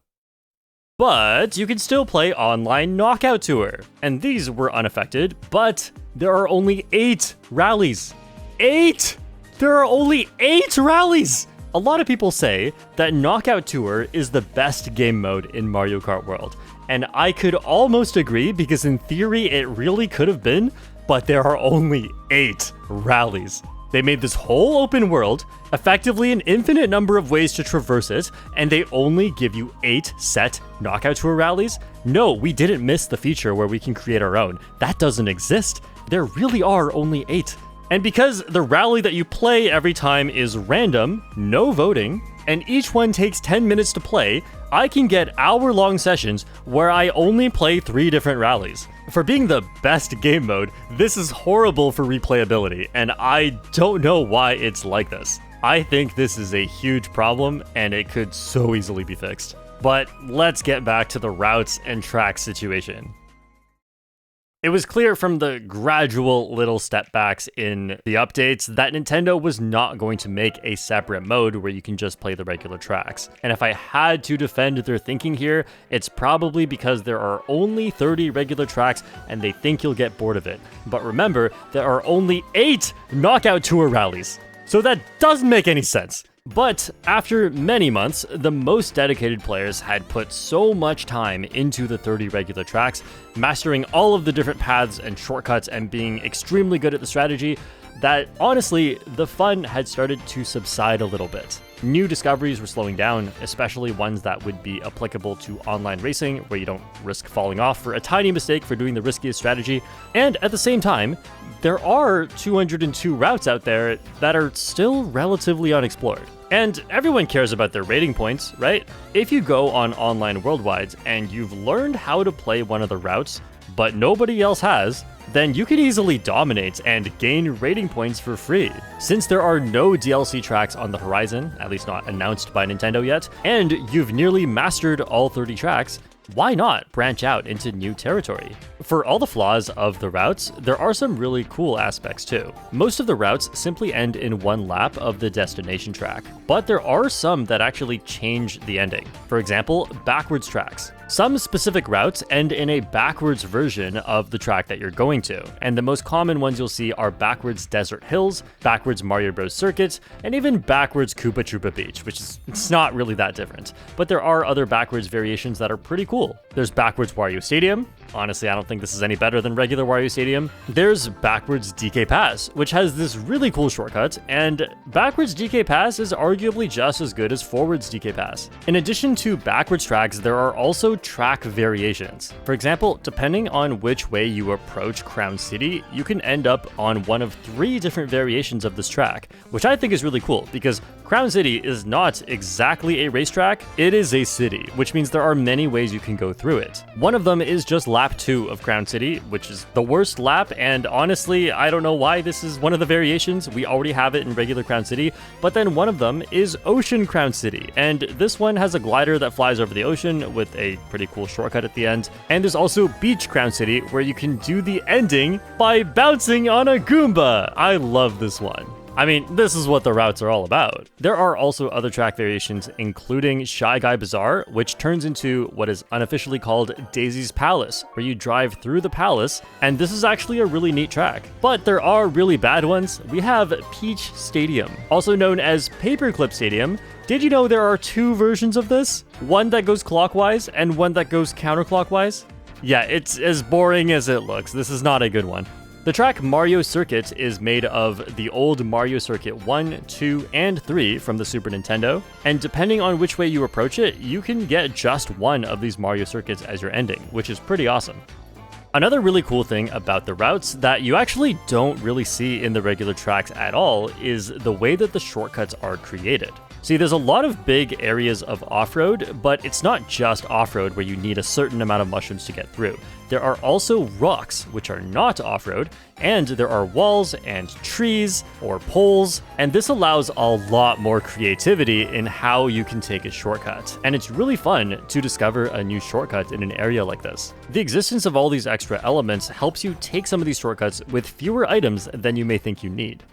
Speaker 1: But you can still play online Knockout Tour, and these were unaffected, but there are only 8 rallies. 8! There are only 8 rallies! A lot of people say that Knockout Tour is the best game mode in Mario Kart World, and I could almost agree because in theory it really could have been, but there are only 8 rallies. They made this whole open world, effectively an infinite number of ways to traverse it, and they only give you 8 set Knockout Tour rallies? No, we didn't miss the feature where we can create our own. That doesn't exist. There really are only 8. And because the rally that you play every time is random, no voting, and each one takes 10 minutes to play, I can get hour-long sessions where I only play 3 different rallies. For being the best game mode, this is horrible for replayability, and I don't know why it's like this. I think this is a huge problem, and it could so easily be fixed. But let's get back to the routes and tracks situation. It was clear from the gradual little step backs in the updates that Nintendo was not going to make a separate mode where you can just play the regular tracks. And if I had to defend their thinking here, it's probably because there are only 30 regular tracks and they think you'll get bored of it. But remember, there are only 8 Knockout Tour rallies. So that doesn't make any sense. But after many months, the most dedicated players had put so much time into the 30 regular tracks, mastering all of the different paths and shortcuts and being extremely good at the strategy, that honestly, the fun had started to subside a little bit. New discoveries were slowing down, especially ones that would be applicable to online racing, where you don't risk falling off for a tiny mistake for doing the riskiest strategy. And at the same time, there are 202 routes out there that are still relatively unexplored. And everyone cares about their rating points, right? If you go on online worldwide and you've learned how to play one of the routes, but nobody else has, then you can easily dominate and gain rating points for free. Since there are no DLC tracks on the horizon, at least not announced by Nintendo yet, and you've nearly mastered all 30 tracks, why not branch out into new territory? For all the flaws of the routes, there are some really cool aspects too. Most of the routes simply end in one lap of the destination track, but there are some that actually change the ending. For example, backwards tracks. Some specific routes end in a backwards version of the track that you're going to, and the most common ones you'll see are backwards Desert Hills, backwards Mario Bros. Circuit, and even backwards Koopa Troopa Beach, which is it's not really that different. But there are other backwards variations that are pretty cool. There's backwards Wario Stadium. Honestly, I don't think this is any better than regular Wario Stadium. There's backwards DK Pass, which has this really cool shortcut, and backwards DK Pass is arguably just as good as forwards DK Pass. In addition to backwards tracks, there are also track variations. For example, depending on which way you approach Crown City, you can end up on one of 3 different variations of this track, which I think is really cool because Crown City is not exactly a racetrack, it is a city, which means there are many ways you can go through it. One of them is just lap 2 of Crown City, which is the worst lap, and honestly, I don't know why this is one of the variations. We already have it in regular Crown City, but then one of them is Ocean Crown City, and this one has a glider that flies over the ocean with a pretty cool shortcut at the end. And there's also Beach Crown City, where you can do the ending by bouncing on a Goomba. I love this one. I mean, this is what the routes are all about. There are also other track variations, including Shy Guy Bazaar, which turns into what is unofficially called Daisy's Palace, where you drive through the palace, and this is actually a really neat track. But there are really bad ones. We have Peach Stadium, also known as Paperclip Stadium. Did you know there are 2 versions of this? One that goes clockwise and one that goes counterclockwise? Yeah, it's as boring as it looks. This is not a good one. The track Mario Circuit is made of the old Mario Circuit 1, 2, and 3 from the Super Nintendo, and depending on which way you approach it, you can get just one of these Mario Circuits as your ending, which is pretty awesome. Another really cool thing about the routes that you actually don't really see in the regular tracks at all is the way that the shortcuts are created. See, there's a lot of big areas of off-road, but it's not just off-road where you need a certain amount of mushrooms to get through. There are also rocks, which are not off-road, and there are walls and trees or poles, and this allows a lot more creativity in how you can take a shortcut. And it's really fun to discover a new shortcut in an area like this. The existence of all these extra elements helps you take some of these shortcuts with fewer items than you may think you need.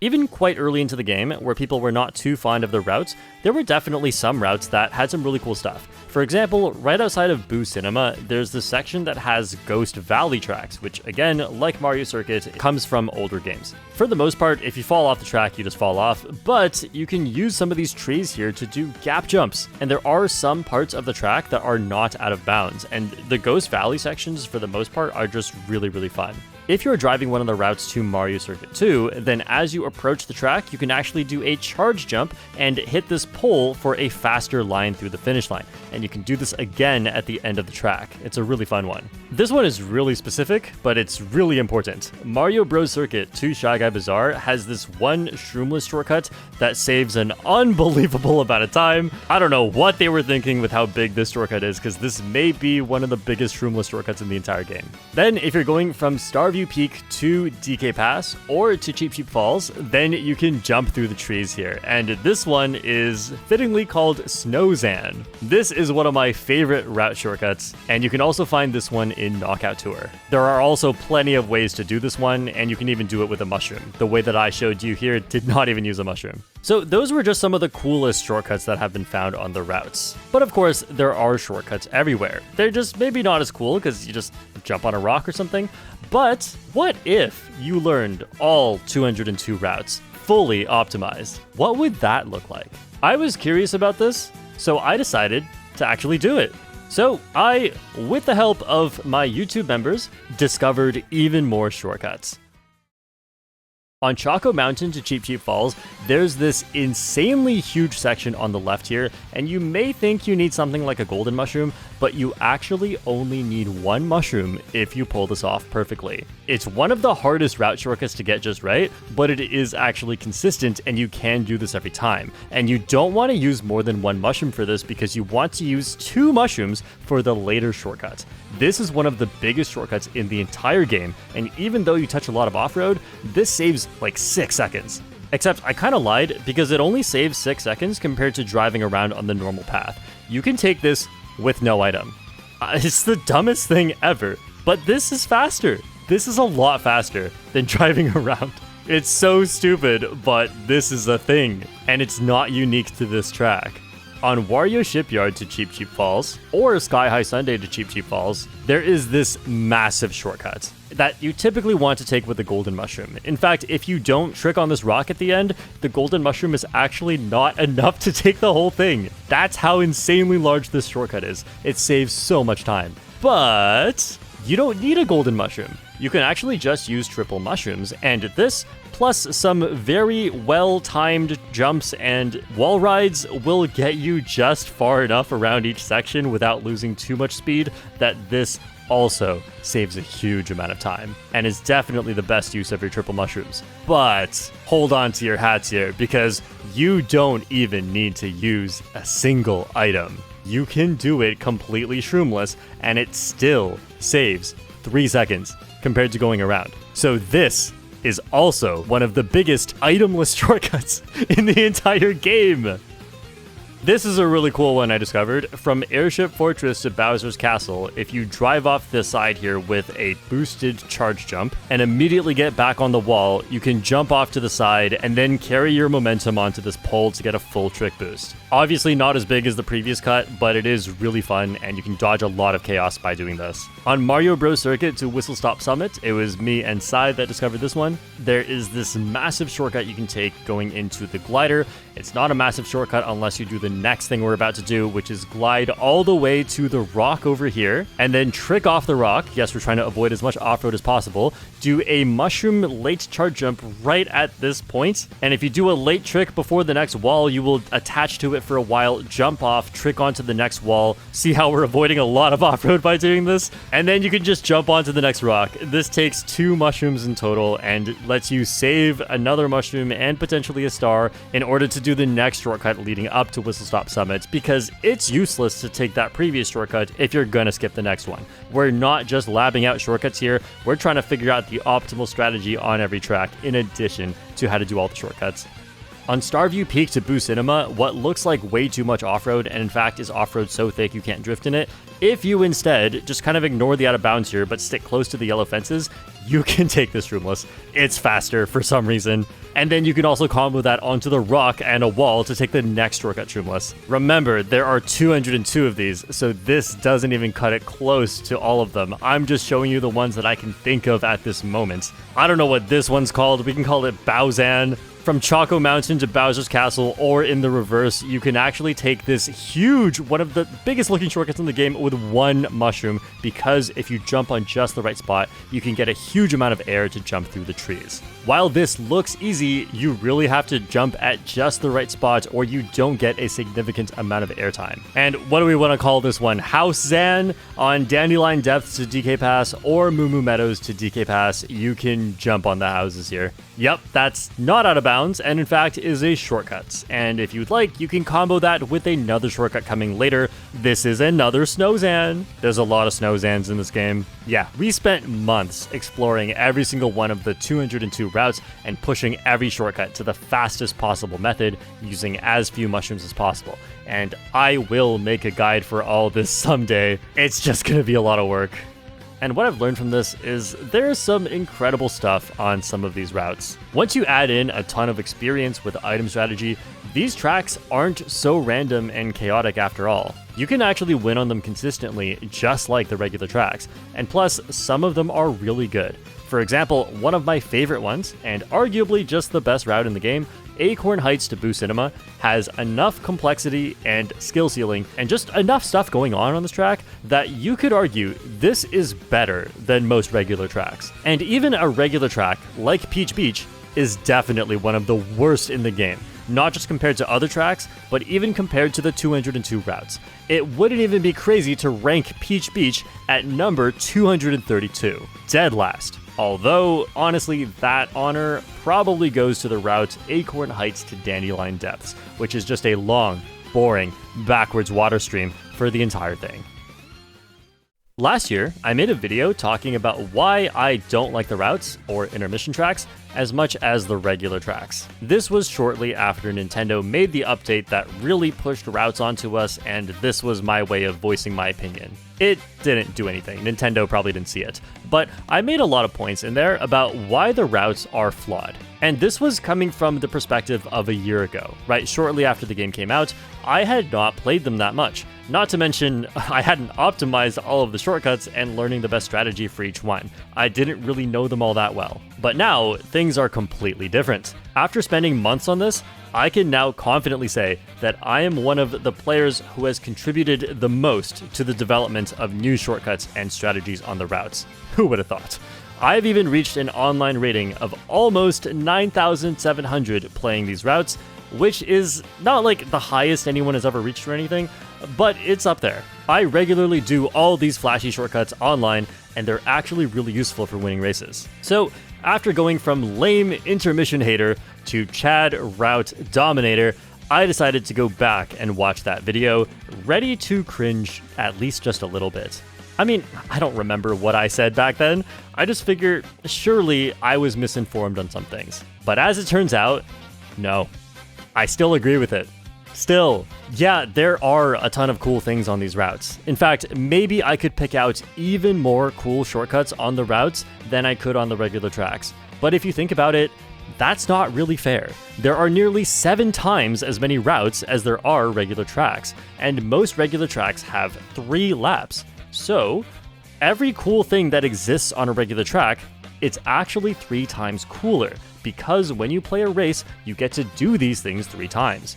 Speaker 1: Even quite early into the game, where people were not too fond of the routes, there were definitely some routes that had some really cool stuff. For example, right outside of Boo Cinema, there's this section that has Ghost Valley tracks, which again, like Mario Circuit, comes from older games. For the most part, if you fall off the track, you just fall off, but you can use some of these trees here to do gap jumps. And there are some parts of the track that are not out of bounds, and the Ghost Valley sections, for the most part, are just really, really fun. If you're driving one of the routes to Mario Circuit 2, then as you approach the track, you can actually do a charge jump and hit this pole for a faster line through the finish line. And you can do this again at the end of the track. It's a really fun one. This one is really specific, but it's really important. Mario Bros. Circuit 2 Shy Guy Bazaar has this one shroomless shortcut that saves an unbelievable amount of time. I don't know what they were thinking with how big this shortcut is, because this may be one of the biggest shroomless shortcuts in the entire game. Then, if you're going from Starview Peak to DK Pass or to Cheap Cheap Falls, then you can jump through the trees here. And this one is fittingly called Snowzan. This is one of my favorite route shortcuts, and you can also find this one in Knockout Tour. There are also plenty of ways to do this one, and you can even do it with a mushroom. The way that I showed you here did not even use a mushroom. So those were just some of the coolest shortcuts that have been found on the routes. But of course, there are shortcuts everywhere. They're just maybe not as cool because you just jump on a rock or something. But what if you learned all 202 routes fully optimized? What would that look like? I was curious about this, so I decided to actually do it. So I, with the help of my YouTube members, discovered even more shortcuts. On Choco Mountain to Cheep Cheep Falls, there's this insanely huge section on the left here, and you may think you need something like a golden mushroom, but you actually only need one mushroom if you pull this off perfectly. It's one of the hardest route shortcuts to get just right, but it is actually consistent and you can do this every time. And you don't want to use more than one mushroom for this because you want to use 2 mushrooms for the later shortcuts. This is one of the biggest shortcuts in the entire game, and even though you touch a lot of off-road, this saves like 6 seconds. Except I kinda lied, because it only saves 6 seconds compared to driving around on the normal path. You can take this with no item. It's the dumbest thing ever, but this is faster. This is a lot faster than driving around. It's so stupid, but this is a thing, and it's not unique to this track. On Wario Shipyard to Cheep Cheep Falls, or Sky High Sundae to Cheep Cheep Falls, there is this massive shortcut that you typically want to take with the golden mushroom. In fact, if you don't trick on this rock at the end, the golden mushroom is actually not enough to take the whole thing. That's how insanely large this shortcut is. It saves so much time. But you don't need a golden mushroom. You can actually just use triple mushrooms, and this, plus some very well-timed jumps and wall rides, will get you just far enough around each section without losing too much speed that this also saves a huge amount of time, and is definitely the best use of your triple mushrooms. But hold on to your hats here, because you don't even need to use a single item. You can do it completely shroomless, and it still saves 3 seconds compared to going around. So this is also one of the biggest itemless shortcuts in the entire game. This is a really cool one I discovered. From Airship Fortress to Bowser's Castle, if you drive off the side here with a boosted charge jump and immediately get back on the wall, you can jump off to the side and then carry your momentum onto this pole to get a full trick boost. Obviously not as big as the previous cut, but it is really fun and you can dodge a lot of chaos by doing this. On Mario Bros. Circuit to Whistle Stop Summit, it was me and Sai that discovered this one. There is this massive shortcut you can take going into the glider. It's not a massive shortcut unless you do the next thing we're about to do, which is glide all the way to the rock over here, and then trick off the rock. Yes, we're trying to avoid as much off-road as possible. Do a mushroom late charge jump right at this point, and if you do a late trick before the next wall, you will attach to it for a while, jump off, trick onto the next wall. See how we're avoiding a lot of off-road by doing this? And then you can just jump onto the next rock. This takes 2 mushrooms in total and lets you save another mushroom and potentially a star in order to do the next shortcut leading up to Whistle Stop Summit, because it's useless to take that previous shortcut if you're gonna skip the next one. We're not just labbing out shortcuts here, we're trying to figure out the optimal strategy on every track in addition to how to do all the shortcuts. On Starview Peak to Boo Cinema, what looks like way too much off-road, and in fact is off-road so thick you can't drift in it, if you instead just kind of ignore the out of bounds here but stick close to the yellow fences, you can take this roomless. It's faster for some reason. And then you can also combo that onto the rock and a wall to take the next shortcut roomless. Remember, there are 202 of these, so this doesn't even cut it close to all of them. I'm just showing you the ones that I can think of at this moment. I don't know what this one's called. We can call it Bowzan. From Choco Mountain to Bowser's Castle, or in the reverse, you can actually take this huge, one of the biggest looking shortcuts in the game with one mushroom, because if you jump on just the right spot, you can get a huge amount of air to jump through the trees. While this looks easy, you really have to jump at just the right spot or you don't get a significant amount of airtime. And what do we want to call this one? House Zan on Dandelion Depths to DK Pass or Moo Moo Meadows to DK Pass. You can jump on the houses here. Yep, that's not out of bounds, and in fact is a shortcut. And if you'd like, you can combo that with another shortcut coming later. This is another Snow Zan. There's a lot of Snow Zans in this game. Yeah, we spent months exploring every single one of the 202 routes and pushing every shortcut to the fastest possible method using as few mushrooms as possible. And I will make a guide for all this someday. It's just gonna be a lot of work. And what I've learned from this is there's some incredible stuff on some of these routes. Once you add in a ton of experience with item strategy, these tracks aren't so random and chaotic after all. You can actually win on them consistently, just like the regular tracks. And plus, some of them are really good. For example, one of my favorite ones, and arguably just the best route in the game, Acorn Heights to Boo Cinema, has enough complexity and skill ceiling and just enough stuff going on this track that you could argue this is better than most regular tracks. And even a regular track like Peach Beach is definitely one of the worst in the game. Not just compared to other tracks, but even compared to the 202 routes. It wouldn't even be crazy to rank Peach Beach at number 232, dead last. Although, honestly, that honor probably goes to the route Acorn Heights to Dandelion Depths, which is just a long, boring, backwards water stream for the entire thing. Last year, I made a video talking about why I don't like the routes, or intermission tracks, as much as the regular tracks. This was shortly after Nintendo made the update that really pushed routes onto us, and this was my way of voicing my opinion. It didn't do anything, Nintendo probably didn't see it, but I made a lot of points in there about why the routes are flawed. And this was coming from the perspective of a year ago, right? Shortly after the game came out, I had not played them that much. Not to mention, I hadn't optimized all of the shortcuts and learning the best strategy for each one. I didn't really know them all that well. But now, things are completely different. After spending months on this, I can now confidently say that I am one of the players who has contributed the most to the development of new shortcuts and strategies on the routes. Who would have thought? I've even reached an online rating of almost 9,700 playing these routes, which is not like the highest anyone has ever reached or anything, but it's up there. I regularly do all these flashy shortcuts online, and they're actually really useful for winning races. So, after going from lame intermission hater to Chad route dominator, I decided to go back and watch that video, ready to cringe at least just a little bit. I mean, I don't remember what I said back then. I just figured surely I was misinformed on some things. But as it turns out, no. I still agree with it. Still, yeah, there are a ton of cool things on these routes. In fact, maybe I could pick out even more cool shortcuts on the routes than I could on the regular tracks. But if you think about it, that's not really fair. There are nearly 7 times as many routes as there are regular tracks, and most regular tracks have 3 laps. So, every cool thing that exists on a regular track, it's actually 3 times cooler, because when you play a race, you get to do these things 3 times.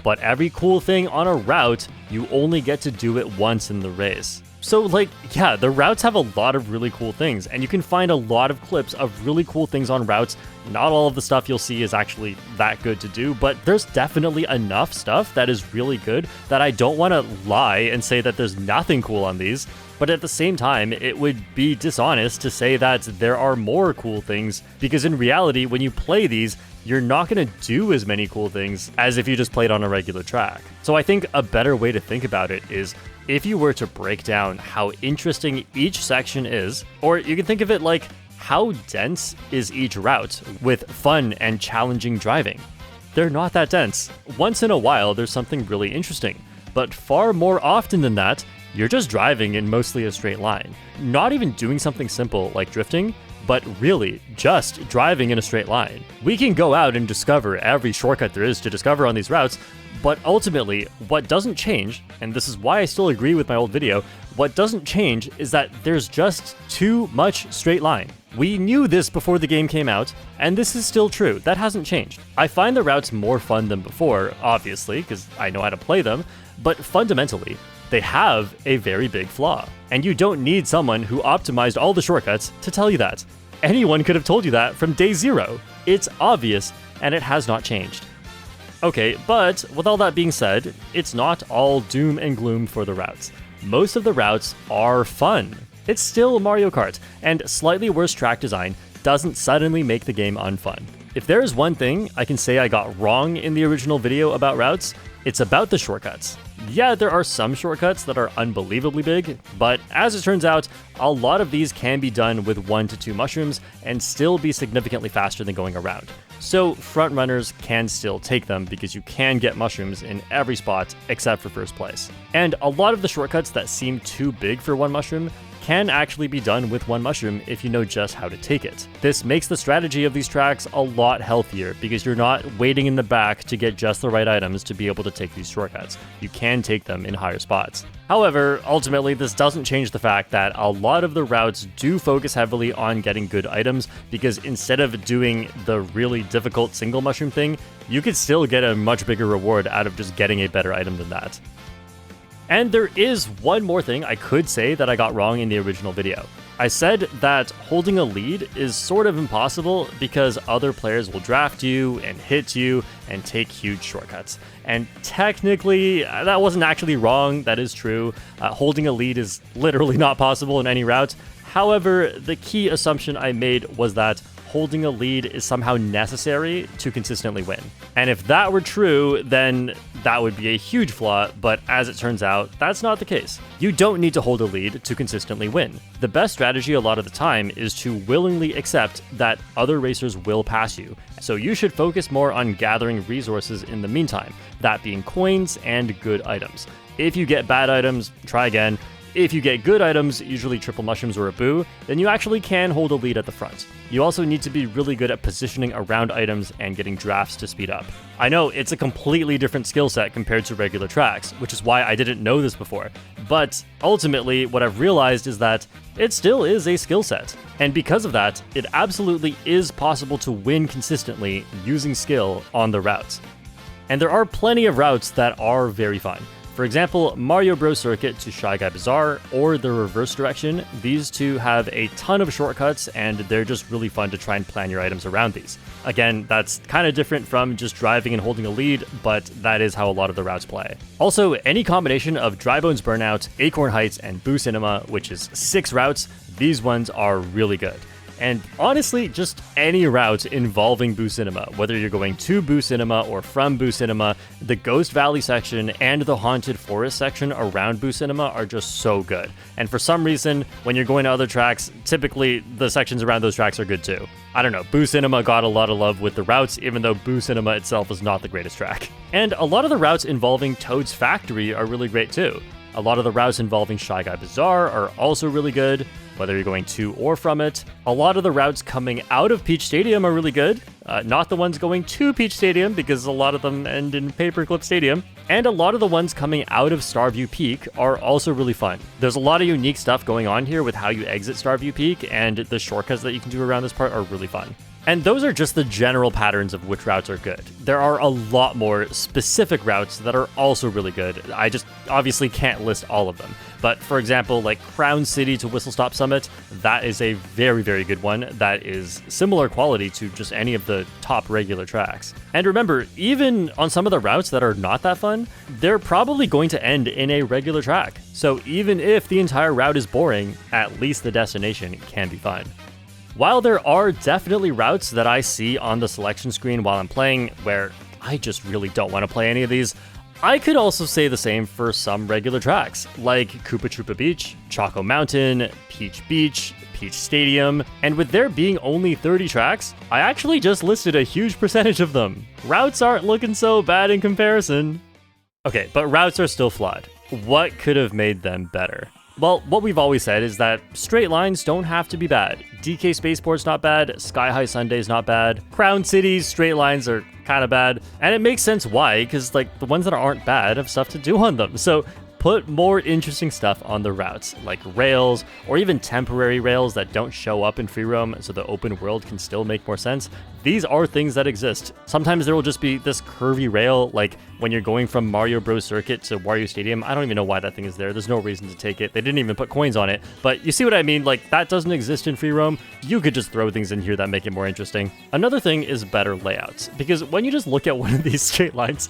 Speaker 1: But every cool thing on a route, you only get to do it once in the race. So yeah, the routes have a lot of really cool things, and you can find a lot of clips of really cool things on routes. Not all of the stuff you'll see is actually that good to do, but there's definitely enough stuff that is really good that I don't want to lie and say that there's nothing cool on these. But at the same time, it would be dishonest to say that there are more cool things, because in reality, when you play these, you're not going to do as many cool things as if you just played on a regular track. So I think a better way to think about it is, if you were to break down how interesting each section is, or you can think of it like, how dense is each route with fun and challenging driving? They're not that dense. Once in a while, there's something really interesting, but far more often than that, you're just driving in mostly a straight line. Not even doing something simple like drifting, but really just driving in a straight line. We can go out and discover every shortcut there is to discover on these routes, but ultimately, what doesn't change, and this is why I still agree with my old video, what doesn't change is that there's just too much straight line. We knew this before the game came out, and this is still true. That hasn't changed. I find the routes more fun than before, obviously, because I know how to play them, but fundamentally, they have a very big flaw. And you don't need someone who optimized all the shortcuts to tell you that. Anyone could have told you that from day 0. It's obvious, and it has not changed. Okay, but with all that being said, it's not all doom and gloom for the routes. Most of the routes are fun. It's still Mario Kart, and slightly worse track design doesn't suddenly make the game unfun. If there is one thing I can say I got wrong in the original video about routes, it's about the shortcuts. Yeah, there are some shortcuts that are unbelievably big, but as it turns out, a lot of these can be done with 1 to 2 mushrooms and still be significantly faster than going around. So frontrunners can still take them because you can get mushrooms in every spot except for first place. And a lot of the shortcuts that seem too big for 1 mushroom can actually be done with 1 mushroom if you know just how to take it. This makes the strategy of these tracks a lot healthier because you're not waiting in the back to get just the right items to be able to take these shortcuts. You can take them in higher spots. However, ultimately, this doesn't change the fact that a lot of the routes do focus heavily on getting good items, because instead of doing the really difficult single mushroom thing, you could still get a much bigger reward out of just getting a better item than that. And there is one more thing I could say that I got wrong in the original video. I said that holding a lead is sort of impossible because other players will draft you and hit you and take huge shortcuts. And technically, that wasn't actually wrong. That is true. Holding a lead is literally not possible in any route. However, the key assumption I made was that holding a lead is somehow necessary to consistently win. And if that were true, then that would be a huge flaw, but as it turns out, that's not the case. You don't need to hold a lead to consistently win. The best strategy a lot of the time is to willingly accept that other racers will pass you. So you should focus more on gathering resources in the meantime, that being coins and good items. If you get bad items, try again. If you get good items, usually triple mushrooms or a boo, then you actually can hold a lead at the front. You also need to be really good at positioning around items and getting drafts to speed up. I know it's a completely different skill set compared to regular tracks, which is why I didn't know this before. But ultimately, what I've realized is that it still is a skill set. And because of that, it absolutely is possible to win consistently using skill on the routes. And there are plenty of routes that are very fun. For example, Mario Bros. Circuit to Shy Guy Bazaar, or the reverse direction. These two have a ton of shortcuts, and they're just really fun to try and plan your items around these. Again, that's kind of different from just driving and holding a lead, but that is how a lot of the routes play. Also, any combination of Dry Bones Burnout, Acorn Heights, and Boo Cinema, which is 6 routes, these ones are really good. And honestly, just any route involving Boo Cinema, whether you're going to Boo Cinema or from Boo Cinema, the Ghost Valley section and the Haunted Forest section around Boo Cinema are just so good. And for some reason, when you're going to other tracks, typically the sections around those tracks are good too. I don't know, Boo Cinema got a lot of love with the routes, even though Boo Cinema itself is not the greatest track. And a lot of the routes involving Toad's Factory are really great too. A lot of the routes involving Shy Guy Bazaar are also really good, whether you're going to or from it. A lot of the routes coming out of Peach Stadium are really good, not the ones going to Peach Stadium because a lot of them end in Paperclip Stadium. And a lot of the ones coming out of Starview Peak are also really fun. There's a lot of unique stuff going on here with how you exit Starview Peak, and the shortcuts that you can do around this part are really fun. And those are just the general patterns of which routes are good. There are a lot more specific routes that are also really good. I just obviously can't list all of them. But for example, like Crown City to Whistle Stop Summit, that is a very, very good one that is similar quality to just any of the top regular tracks. And remember, even on some of the routes that are not that fun, they're probably going to end in a regular track. So even if the entire route is boring, at least the destination can be fun. While there are definitely routes that I see on the selection screen while I'm playing where I just really don't want to play any of these, I could also say the same for some regular tracks, like Koopa Troopa Beach, Choco Mountain, Peach Beach, Peach Stadium, and with there being only 30 tracks, I actually just listed a huge percentage of them. Routes aren't looking so bad in comparison. Okay, but routes are still flawed. What could have made them better? Well, what we've always said is that straight lines don't have to be bad. DK Spaceport's not bad, Sky High Sunday's not bad, Crown City's straight lines are kind of bad, and it makes sense why, because like the ones that aren't bad have stuff to do on them. So put more interesting stuff on the routes, like rails, or even temporary rails that don't show up in free roam so the open world can still make more sense. These are things that exist. Sometimes there will just be this curvy rail, like when you're going from Mario Bros. Circuit to Wario Stadium. I don't even know why that thing is there. There's no reason to take it. They didn't even put coins on it. But you see what I mean? Like, that doesn't exist in free roam. You could just throw things in here that make it more interesting. Another thing is better layouts, because when you just look at one of these straight lines,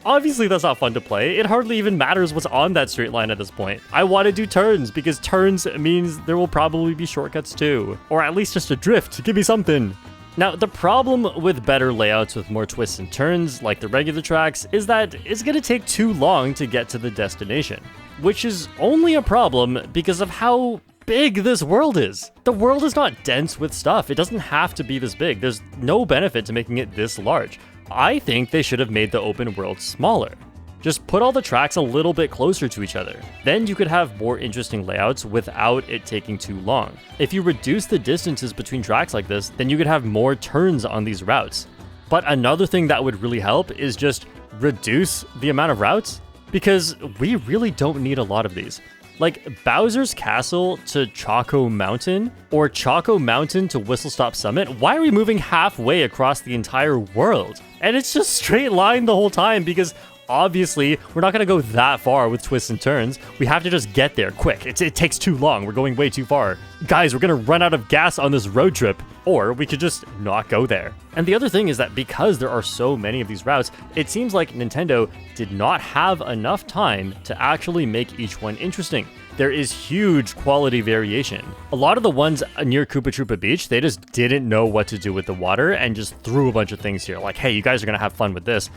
Speaker 1: obviously that's not fun to play. It hardly even matters what's on that straight line at this point. I want to do turns, because turns means there will probably be shortcuts too. Or at least just a drift. Give me something. Now, the problem with better layouts with more twists and turns, like the regular tracks, is that it's going to take too long to get to the destination. Which is only a problem because of how big this world is. The world is not dense with stuff. It doesn't have to be this big. There's no benefit to making it this large. I think they should have made the open world smaller. Just put all the tracks a little bit closer to each other. Then you could have more interesting layouts without it taking too long. If you reduce the distances between tracks like this, then you could have more turns on these routes. But another thing that would really help is just reduce the amount of routes, because we really don't need a lot of these. Like Bowser's Castle to Choco Mountain, or Choco Mountain to Whistle Stop Summit. Why are we moving halfway across the entire world? And it's just straight line the whole time, because obviously, we're not going to go that far with twists and turns. We have to just get there quick. It takes too long. We're going way too far. Guys, we're going to run out of gas on this road trip, or we could just not go there. And the other thing is that because there are so many of these routes, it seems like Nintendo did not have enough time to actually make each one interesting. There is huge quality variation. A lot of the ones near Koopa Troopa Beach, they just didn't know what to do with the water and just threw a bunch of things here. Like, hey, you guys are going to have fun with this.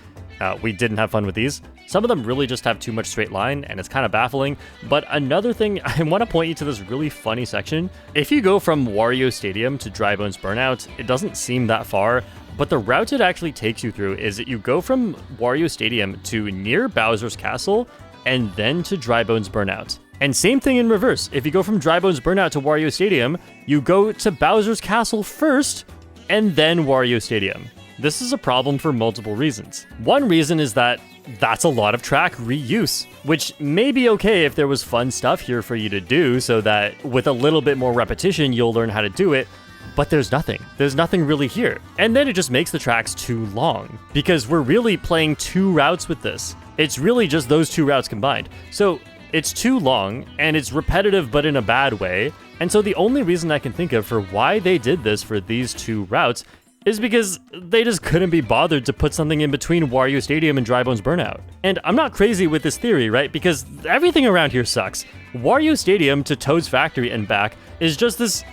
Speaker 1: We didn't have fun with these. Some of them really just have too much straight line, and it's kind of baffling. But another thing, I want to point you to this really funny section. If you go from Wario Stadium to Dry Bones Burnout, it doesn't seem that far, but the route it actually takes you through is that you go from Wario Stadium to near Bowser's Castle, and then to Dry Bones Burnout. And same thing in reverse. If you go from Dry Bones Burnout to Wario Stadium, you go to Bowser's Castle first, and then Wario Stadium. This is a problem for multiple reasons. One reason is that that's a lot of track reuse, which may be okay if there was fun stuff here for you to do so that with a little bit more repetition, you'll learn how to do it, but there's nothing. There's nothing really here. And then it just makes the tracks too long because we're really playing two routes with this. It's really just those two routes combined. So it's too long and it's repetitive, but in a bad way. And so the only reason I can think of for why they did this for these two routes is because they just couldn't be bothered to put something in between Wario Stadium and Dry Bones Burnout. And I'm not crazy with this theory, right? Because everything around here sucks. Wario Stadium to Toad's Factory and back is just this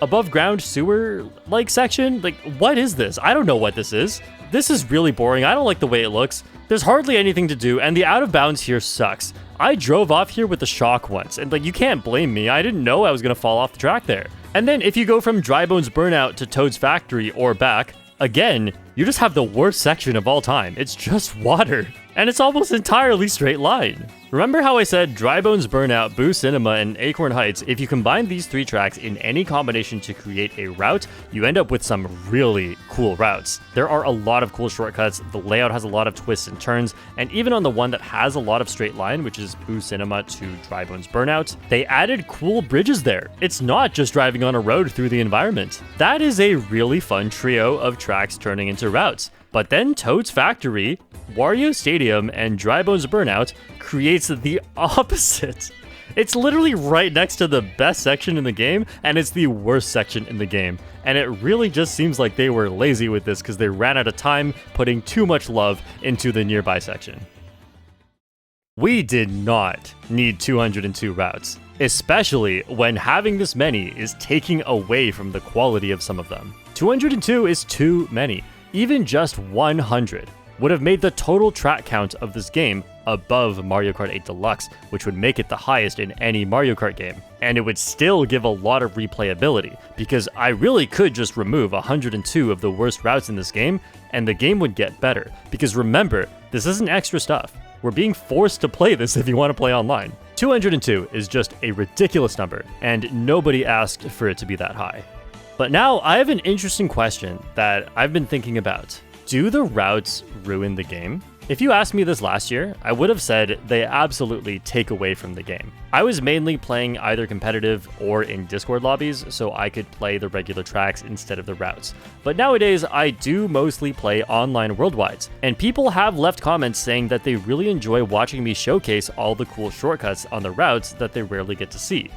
Speaker 1: above ground sewer-like section. Like, what is this? I don't know what this is. This is really boring. I don't like the way it looks. There's hardly anything to do, and the out of bounds here sucks. I drove off here with the shock once, and like, you can't blame me. I didn't know I was gonna fall off the track there. And then if you go from Dry Bones Burnout to Toad's Factory or back, again, you just have the worst section of all time. It's just water. And it's almost entirely straight line. Remember how I said Dry Bones Burnout, Boo Cinema, and Acorn Heights, if you combine these three tracks in any combination to create a route, you end up with some really cool routes. There are a lot of cool shortcuts, the layout has a lot of twists and turns, and even on the one that has a lot of straight line, which is Boo Cinema to Dry Bones Burnout, they added cool bridges there. It's not just driving on a road through the environment. That is a really fun trio of tracks turning into routes. But then Toad's Factory, Wario Stadium, and Dry Bones Burnout creates the opposite. It's literally right next to the best section in the game, and it's the worst section in the game. And it really just seems like they were lazy with this because they ran out of time putting too much love into the nearby section. We did not need 202 routes, especially when having this many is taking away from the quality of some of them. 202 is too many. Even just 100 would have made the total track count of this game above Mario Kart 8 Deluxe, which would make it the highest in any Mario Kart game. And it would still give a lot of replayability, because I really could just remove 102 of the worst routes in this game, and the game would get better. Because remember, this isn't extra stuff. We're being forced to play this if you want to play online. 202 is just a ridiculous number, and nobody asked for it to be that high. But now I have an interesting question that I've been thinking about. Do the routes ruin the game? If you asked me this last year, I would have said they absolutely take away from the game. I was mainly playing either competitive or in Discord lobbies, so I could play the regular tracks instead of the routes. But nowadays, I do mostly play online worldwides, and people have left comments saying that they really enjoy watching me showcase all the cool shortcuts on the routes that they rarely get to see.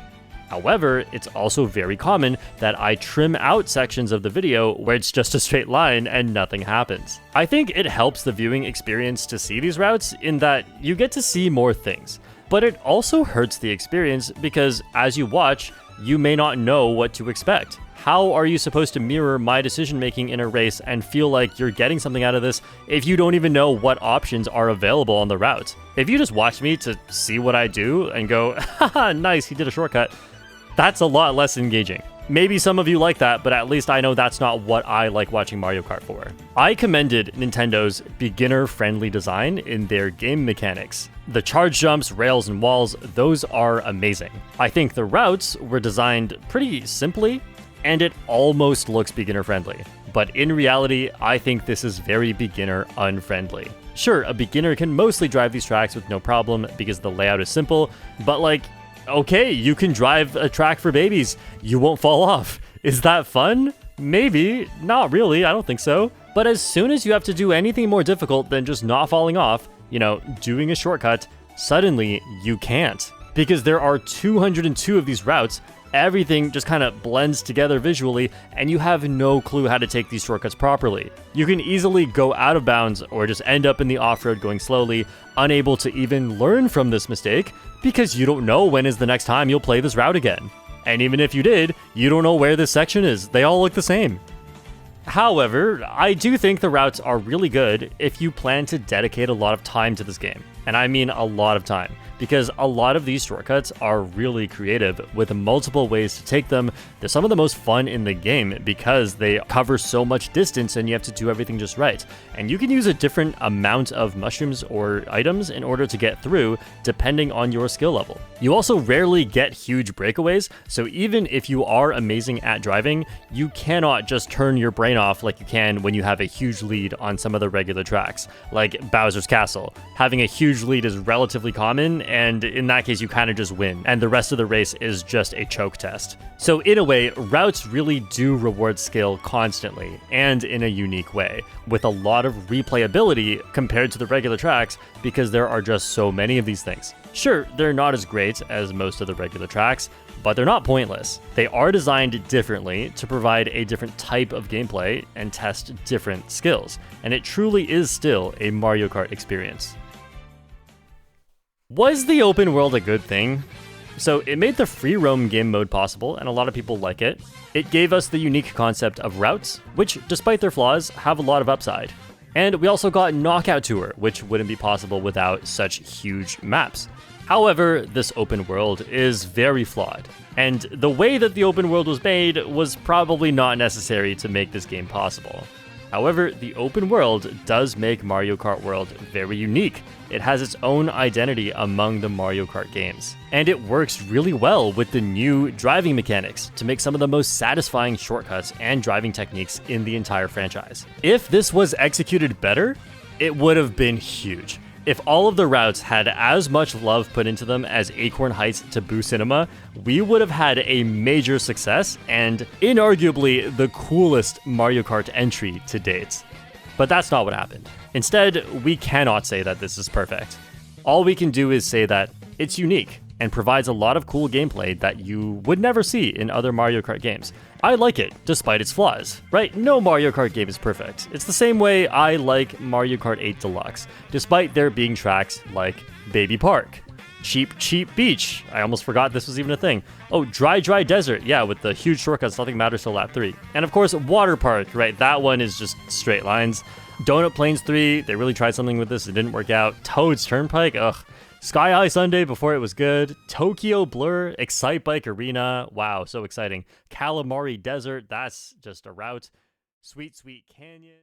Speaker 1: However, it's also very common that I trim out sections of the video where it's just a straight line and nothing happens. I think it helps the viewing experience to see these routes in that you get to see more things, but it also hurts the experience because as you watch, you may not know what to expect. How are you supposed to mirror my decision making in a race and feel like you're getting something out of this if you don't even know what options are available on the route? If you just watch me to see what I do and go, haha, nice, he did a shortcut, that's a lot less engaging. Maybe some of you like that, but at least I know that's not what I like watching Mario Kart for. I commended Nintendo's beginner-friendly design in their game mechanics. The charge jumps, rails, and walls, those are amazing. I think the routes were designed pretty simply, and it almost looks beginner-friendly. But in reality, I think this is very beginner-unfriendly. Sure, a beginner can mostly drive these tracks with no problem because the layout is simple, but like, okay, you can drive a track for babies. You won't fall off. Is that fun? Maybe. Not really. I don't think so. But as soon as you have to do anything more difficult than just not falling off, doing a shortcut, suddenly you can't. Because there are 202 of these routes, everything just kind of blends together visually, and you have no clue how to take these shortcuts properly. You can easily go out of bounds or just end up in the off-road going slowly, unable to even learn from this mistake, because you don't know when is the next time you'll play this route again. And even if you did, you don't know where this section is. They all look the same. However, I do think the routes are really good if you plan to dedicate a lot of time to this game. And I mean a lot of time, because a lot of these shortcuts are really creative with multiple ways to take them. They're some of the most fun in the game because they cover so much distance and you have to do everything just right. And you can use a different amount of mushrooms or items in order to get through, depending on your skill level. You also rarely get huge breakaways, so even if you are amazing at driving, you cannot just turn your brain off like you can when you have a huge lead on some of the regular tracks, like Bowser's Castle. Having a huge lead is relatively common, and in that case you kind of just win, and the rest of the race is just a choke test. So in a way, routes really do reward skill constantly, and in a unique way, with a lot of replayability compared to the regular tracks, because there are just so many of these things. Sure, they're not as great as most of the regular tracks, but they're not pointless. They are designed differently to provide a different type of gameplay and test different skills, and it truly is still a Mario Kart experience. Was the open world a good thing? So it made the free roam game mode possible, and a lot of people like it. It gave us the unique concept of routes, which, despite their flaws, have a lot of upside. And we also got Knockout Tour, which wouldn't be possible without such huge maps. However, this open world is very flawed, and the way that the open world was made was probably not necessary to make this game possible. However, the open world does make Mario Kart World very unique. It has its own identity among the Mario Kart games. And it works really well with the new driving mechanics to make some of the most satisfying shortcuts and driving techniques in the entire franchise. If this was executed better, it would have been huge. If all of the routes had as much love put into them as Acorn Heights to Boo Cinema, we would have had a major success and inarguably the coolest Mario Kart entry to date. But that's not what happened. Instead, we cannot say that this is perfect. All we can do is say that it's unique and provides a lot of cool gameplay that you would never see in other Mario Kart games. I like it, despite its flaws, right? No Mario Kart game is perfect. It's the same way I like Mario Kart 8 Deluxe, despite there being tracks like Baby Park, Cheap Beach, I almost forgot this was even a thing. Oh, Dry Desert, yeah, with the huge shortcuts, nothing matters till lap 3. And of course, Water Park, right? That one is just straight lines. Donut Plains 3, they really tried something with this, it didn't work out. Toad's Turnpike, ugh. Sky High Sunday before it was good. Tokyo Blur, Excite Bike Arena, wow, so exciting. Calamari Desert, that's just a route. Sweet Canyon.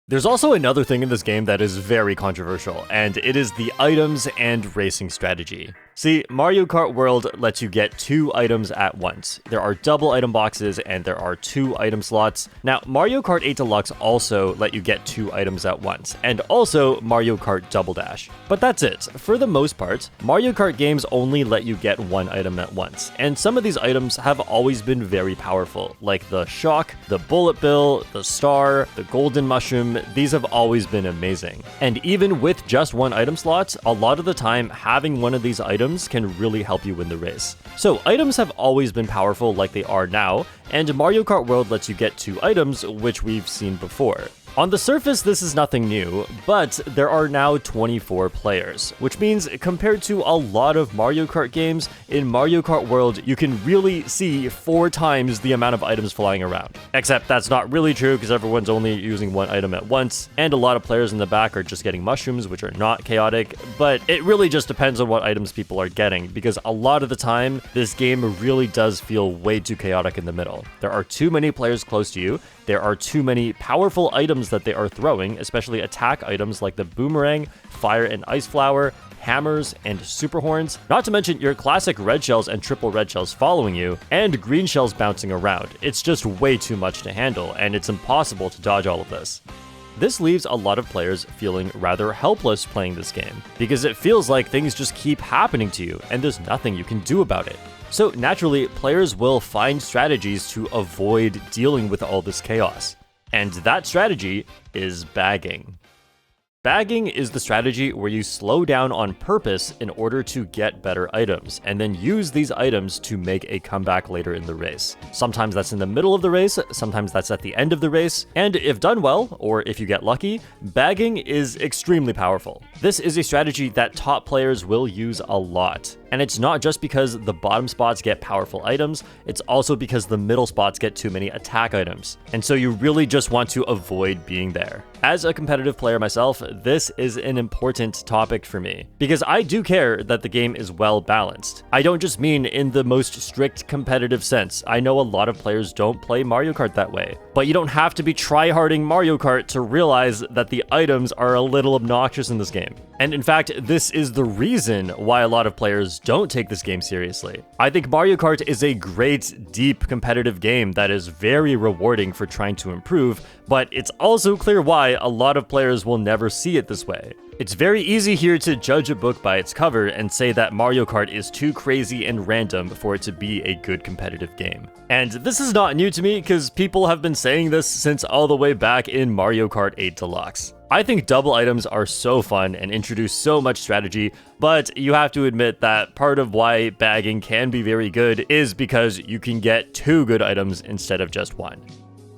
Speaker 1: There's also another thing in this game that is very controversial, and it is the items and racing strategy. See, Mario Kart World lets you get 2 items at once. There are double item boxes and there are 2 item slots. Now, Mario Kart 8 Deluxe also let you get 2 items at once, and also Mario Kart Double Dash. But that's it. For the most part, Mario Kart games only let you get 1 item at once, and some of these items have always been very powerful, like the Shock, the Bullet Bill, the Star, the Golden Mushroom. These have always been amazing. And even with just 1 item slot, a lot of the time, having one of these items can really help you win the race. So items have always been powerful like they are now, and Mario Kart World lets you get 2 items, which we've seen before. On the surface, this is nothing new, but there are now 24 players, which means compared to a lot of Mario Kart games, in Mario Kart World, you can really see 4 times the amount of items flying around. Except that's not really true because everyone's only using 1 item at once, and a lot of players in the back are just getting mushrooms, which are not chaotic, but it really just depends on what items people are getting, because a lot of the time, this game really does feel way too chaotic in the middle. There are too many players close to you, there are too many powerful items that they are throwing, especially attack items like the Boomerang, Fire and Ice Flower, hammers, and super horns, not to mention your classic red shells and triple red shells following you, and green shells bouncing around. It's just way too much to handle, and it's impossible to dodge all of this. This leaves a lot of players feeling rather helpless playing this game, because it feels like things just keep happening to you, and there's nothing you can do about it. So naturally, players will find strategies to avoid dealing with all this chaos. And that strategy is bagging. Bagging is the strategy where you slow down on purpose in order to get better items, and then use these items to make a comeback later in the race. Sometimes that's in the middle of the race, sometimes that's at the end of the race, and if done well, or if you get lucky, bagging is extremely powerful. This is a strategy that top players will use a lot. And it's not just because the bottom spots get powerful items, it's also because the middle spots get too many attack items. And so you really just want to avoid being there. As a competitive player myself, this is an important topic for me, because I do care that the game is well balanced. I don't just mean in the most strict competitive sense. I know a lot of players don't play Mario Kart that way, but you don't have to be try-harding Mario Kart to realize that the items are a little obnoxious in this game. And in fact, this is the reason why a lot of players don't take this game seriously. I think Mario Kart is a great, deep, competitive game that is very rewarding for trying to improve, but it's also clear why a lot of players will never see it this way. It's very easy here to judge a book by its cover and say that Mario Kart is too crazy and random for it to be a good competitive game. And this is not new to me, because people have been saying this since all the way back in Mario Kart 8 Deluxe. I think double items are so fun and introduce so much strategy, but you have to admit that part of why bagging can be very good is because you can get 2 good items instead of just 1.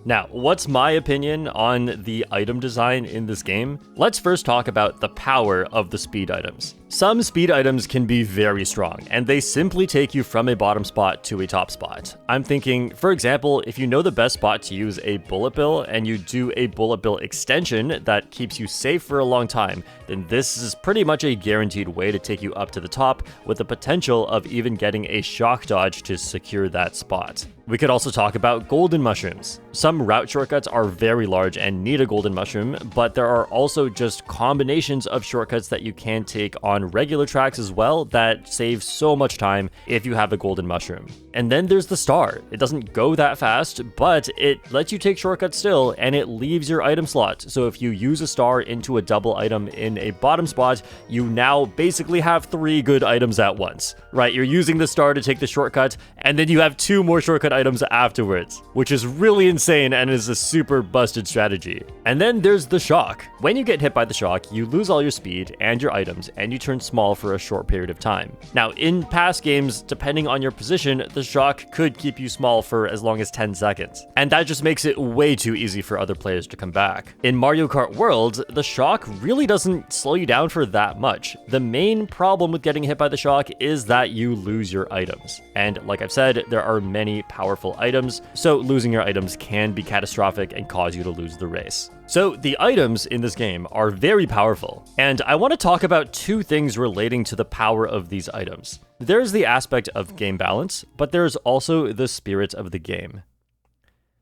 Speaker 1: Now, what's my opinion on the item design in this game? Let's first talk about the power of the speed items. Some speed items can be very strong, and they simply take you from a bottom spot to a top spot. I'm thinking, for example, if you know the best spot to use a bullet bill and you do a bullet bill extension that keeps you safe for a long time, then this is pretty much a guaranteed way to take you up to the top, with the potential of even getting a shock dodge to secure that spot. We could also talk about golden mushrooms. Some route shortcuts are very large and need a golden mushroom, but there are also just combinations of shortcuts that you can take on regular tracks as well that save so much time if you have a golden mushroom. And then there's the star. It doesn't go that fast, but it lets you take shortcuts still, and it leaves your item slot. So if you use a star into a double item in a bottom spot, you now basically have 3 good items at once, right? You're using the star to take the shortcut, and then you have 2 more shortcut items afterwards, which is really insane and is a super busted strategy. And then there's the shock. When you get hit by the shock, you lose all your speed and your items, and you turn small for a short period of time. Now, in past games, depending on your position, the shock could keep you small for as long as 10 seconds, and that just makes it way too easy for other players to come back. In Mario Kart World, the shock really doesn't slow you down for that much. The main problem with getting hit by the shock is that you lose your items. And like I've said, there are many powerful items, so losing your items can be catastrophic and cause you to lose the race. So the items in this game are very powerful, and I want to talk about 2 things relating to the power of these items. There's the aspect of game balance, but there's also the spirit of the game.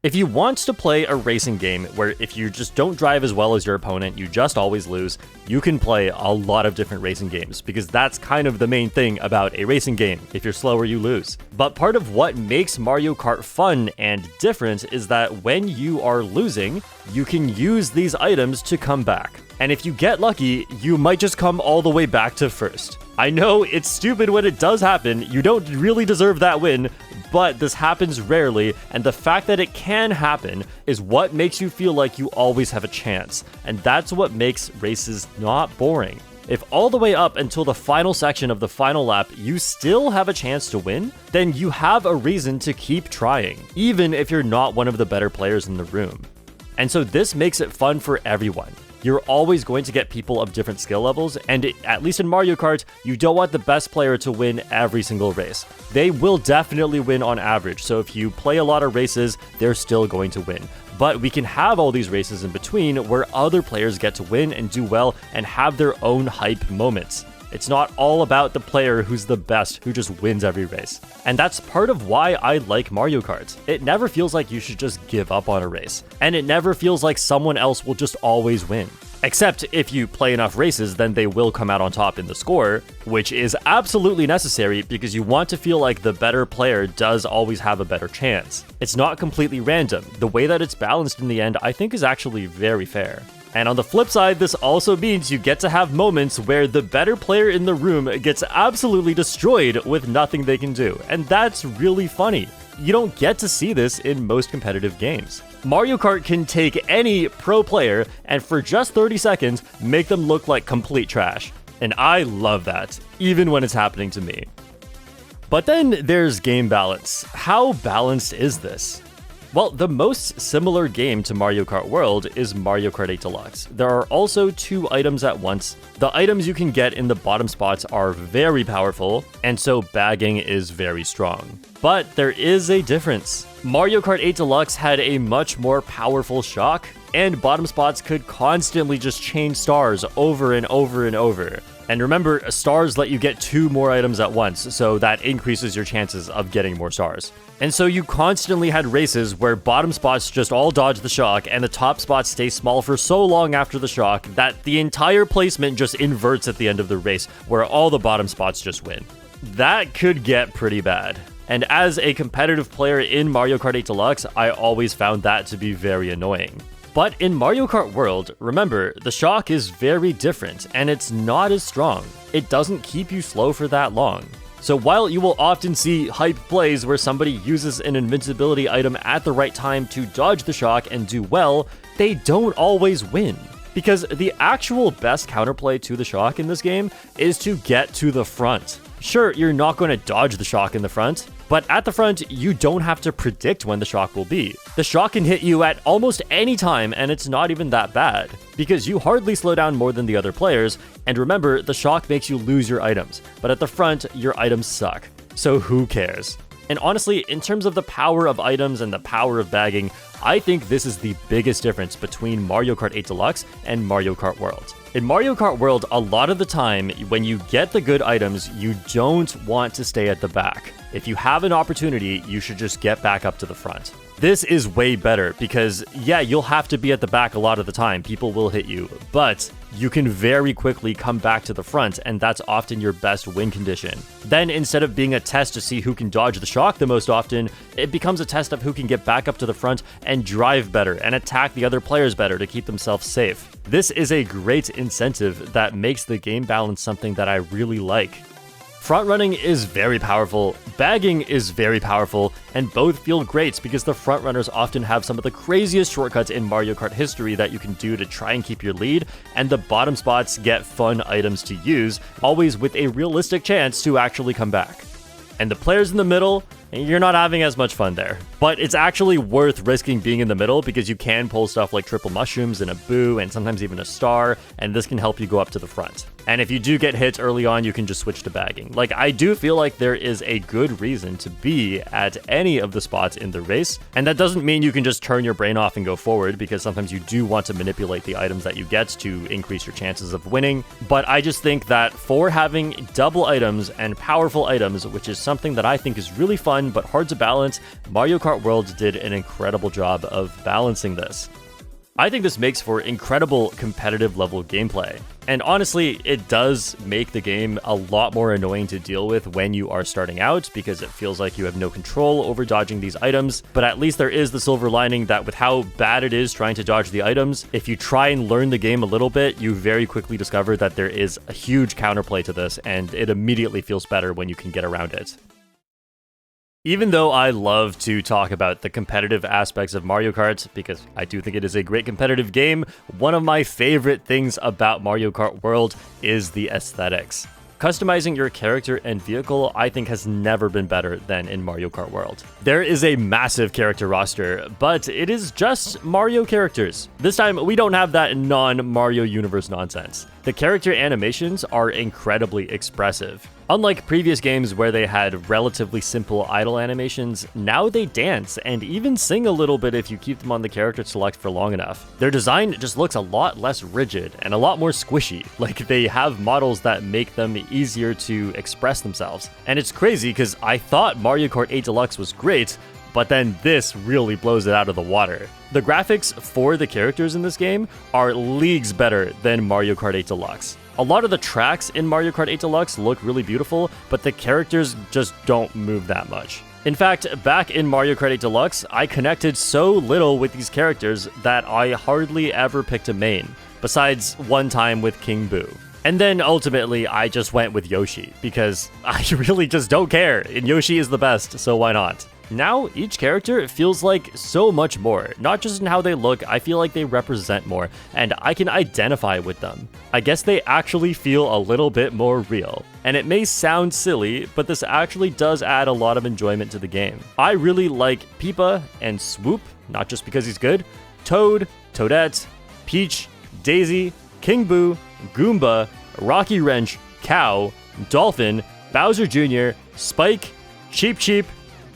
Speaker 1: If you want to play a racing game where if you just don't drive as well as your opponent, you just always lose, you can play a lot of different racing games, because that's kind of the main thing about a racing game. If you're slower, you lose. But part of what makes Mario Kart fun and different is that when you are losing, you can use these items to come back. And if you get lucky, you might just come all the way back to first. I know it's stupid when it does happen, you don't really deserve that win, but this happens rarely, and the fact that it can happen is what makes you feel like you always have a chance, and that's what makes races not boring. If all the way up until the final section of the final lap you still have a chance to win, then you have a reason to keep trying, even if you're not one of the better players in the room. And so this makes it fun for everyone. You're always going to get people of different skill levels, and at least in Mario Kart, you don't want the best player to win every single race. They will definitely win on average, so if you play a lot of races, they're still going to win. But we can have all these races in between where other players get to win and do well and have their own hype moments. It's not all about the player who's the best, who just wins every race. And that's part of why I like Mario Kart. It never feels like you should just give up on a race. And it never feels like someone else will just always win. Except if you play enough races, then they will come out on top in the score, which is absolutely necessary because you want to feel like the better player does always have a better chance. It's not completely random. The way that it's balanced in the end, I think, is actually very fair. And on the flip side, this also means you get to have moments where the better player in the room gets absolutely destroyed with nothing they can do. And that's really funny. You don't get to see this in most competitive games. Mario Kart can take any pro player and for just 30 seconds make them look like complete trash. And I love that, even when it's happening to me. But then there's game balance. How balanced is this? Well, the most similar game to Mario Kart World is Mario Kart 8 Deluxe. There are also 2 items at once. The items you can get in the bottom spots are very powerful, and so bagging is very strong. But there is a difference. Mario Kart 8 Deluxe had a much more powerful shock, and bottom spots could constantly just change stars over and over and over. And remember, stars let you get 2 more items at once, so that increases your chances of getting more stars. And so you constantly had races where bottom spots just all dodge the shock and the top spots stay small for so long after the shock that the entire placement just inverts at the end of the race, where all the bottom spots just win. That could get pretty bad. And as a competitive player in Mario Kart 8 Deluxe, I always found that to be very annoying. But in Mario Kart World, remember, the shock is very different, and it's not as strong. It doesn't keep you slow for that long. So while you will often see hype plays where somebody uses an invincibility item at the right time to dodge the shock and do well, they don't always win. Because the actual best counterplay to the shock in this game is to get to the front. Sure, you're not going to dodge the shock in the front, but at the front, you don't have to predict when the shock will be. The shock can hit you at almost any time, and it's not even that bad, because you hardly slow down more than the other players, and remember, the shock makes you lose your items, but at the front, your items suck. So who cares? And honestly, in terms of the power of items and the power of bagging, I think this is the biggest difference between Mario Kart 8 Deluxe and Mario Kart World. In Mario Kart World, a lot of the time, when you get the good items, you don't want to stay at the back. If you have an opportunity, you should just get back up to the front. This is way better because, yeah, you'll have to be at the back a lot of the time. People will hit you, but you can very quickly come back to the front, and that's often your best win condition. Then, instead of being a test to see who can dodge the shock the most often, it becomes a test of who can get back up to the front and drive better and attack the other players better to keep themselves safe. This is a great incentive that makes the game balance something that I really like. Front running is very powerful, bagging is very powerful, and both feel great because the front runners often have some of the craziest shortcuts in Mario Kart history that you can do to try and keep your lead, and the bottom spots get fun items to use, always with a realistic chance to actually come back. And the players in the middle, you're not having as much fun there. But it's actually worth risking being in the middle because you can pull stuff like triple mushrooms and a boo and sometimes even a star, and this can help you go up to the front. And if you do get hit early on, you can just switch to bagging. Like, I do feel like there is a good reason to be at any of the spots in the race, and that doesn't mean you can just turn your brain off and go forward, because sometimes you do want to manipulate the items that you get to increase your chances of winning. But I just think that for having double items and powerful items, which is something that I think is really fun but hard to balance, Mario Kart World did an incredible job of balancing this. I think this makes for incredible competitive level gameplay. And honestly, it does make the game a lot more annoying to deal with when you are starting out, because it feels like you have no control over dodging these items. But at least there is the silver lining that with how bad it is trying to dodge the items, if you try and learn the game a little bit, you very quickly discover that there is a huge counterplay to this, and it immediately feels better when you can get around it. Even though I love to talk about the competitive aspects of Mario Kart, because I do think it is a great competitive game, one of my favorite things about Mario Kart World is the aesthetics. Customizing your character and vehicle, I think, has never been better than in Mario Kart World. There is a massive character roster, but it is just Mario characters. This time, we don't have that non-Mario universe nonsense. The character animations are incredibly expressive. Unlike previous games where they had relatively simple idle animations, now they dance and even sing a little bit if you keep them on the character select for long enough. Their design just looks a lot less rigid and a lot more squishy, like they have models that make them easier to express themselves. And it's crazy because I thought Mario Kart 8 Deluxe was great, but then this really blows it out of the water. The graphics for the characters in this game are leagues better than Mario Kart 8 Deluxe. A lot of the tracks in Mario Kart 8 Deluxe look really beautiful, but the characters just don't move that much. In fact, back in Mario Kart 8 Deluxe, I connected so little with these characters that I hardly ever picked a main, besides one time with King Boo. And then ultimately, I just went with Yoshi, because I really just don't care, and Yoshi is the best, so why not? Now, each character feels like so much more, not just in how they look, I feel like they represent more, and I can identify with them. I guess they actually feel a little bit more real. And it may sound silly, but this actually does add a lot of enjoyment to the game. I really like Peepa and Swoop, not just because he's good, Toad, Toadette, Peach, Daisy, King Boo, Goomba, Rocky Wrench, Cow, Dolphin, Bowser Jr., Spike, Cheep Cheep.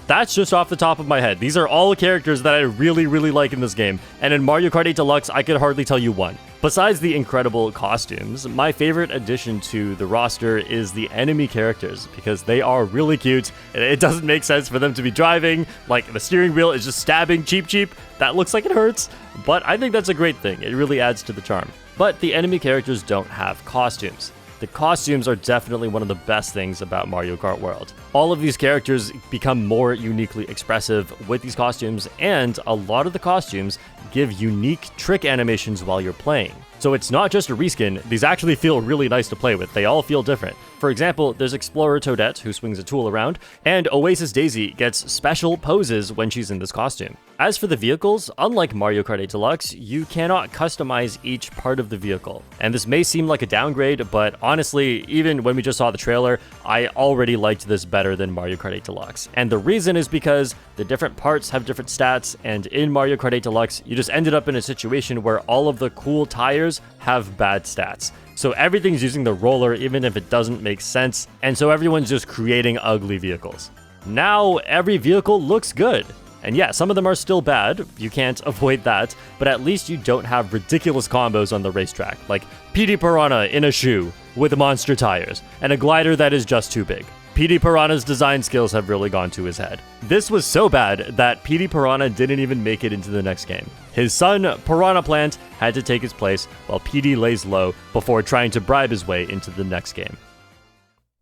Speaker 1: That's just off the top of my head. These are all characters that I really like in this game, and in Mario Kart 8 Deluxe, I could hardly tell you one. Besides the incredible costumes, my favorite addition to the roster is the enemy characters, because they are really cute, and it doesn't make sense for them to be driving, like the steering wheel is just stabbing Cheep Cheep. That looks like it hurts, but I think that's a great thing. It really adds to the charm. But the enemy characters don't have costumes. The costumes are definitely one of the best things about Mario Kart World. All of these characters become more uniquely expressive with these costumes, and a lot of the costumes give unique trick animations while you're playing. So it's not just a reskin, these actually feel really nice to play with. They all feel different. For example, there's Explorer Toadette, who swings a tool around, and Oasis Daisy gets special poses when she's in this costume. As for the vehicles, unlike Mario Kart 8 Deluxe, you cannot customize each part of the vehicle. And this may seem like a downgrade, but honestly, even when we just saw the trailer, I already liked this better than Mario Kart 8 Deluxe. And the reason is because the different parts have different stats, and in Mario Kart 8 Deluxe, you just ended up in a situation where all of the cool tires have bad stats. So everything's using the roller even if it doesn't make sense, and so everyone's just creating ugly vehicles. Now every vehicle looks good. And yeah, some of them are still bad, you can't avoid that, but at least you don't have ridiculous combos on the racetrack, like PD Piranha in a shoe with monster tires, and a glider that is just too big. PD Piranha's design skills have really gone to his head. This was so bad that PD Piranha didn't even make it into the next game. His son, Piranha Plant, had to take his place while PD lays low before trying to bribe his way into the next game.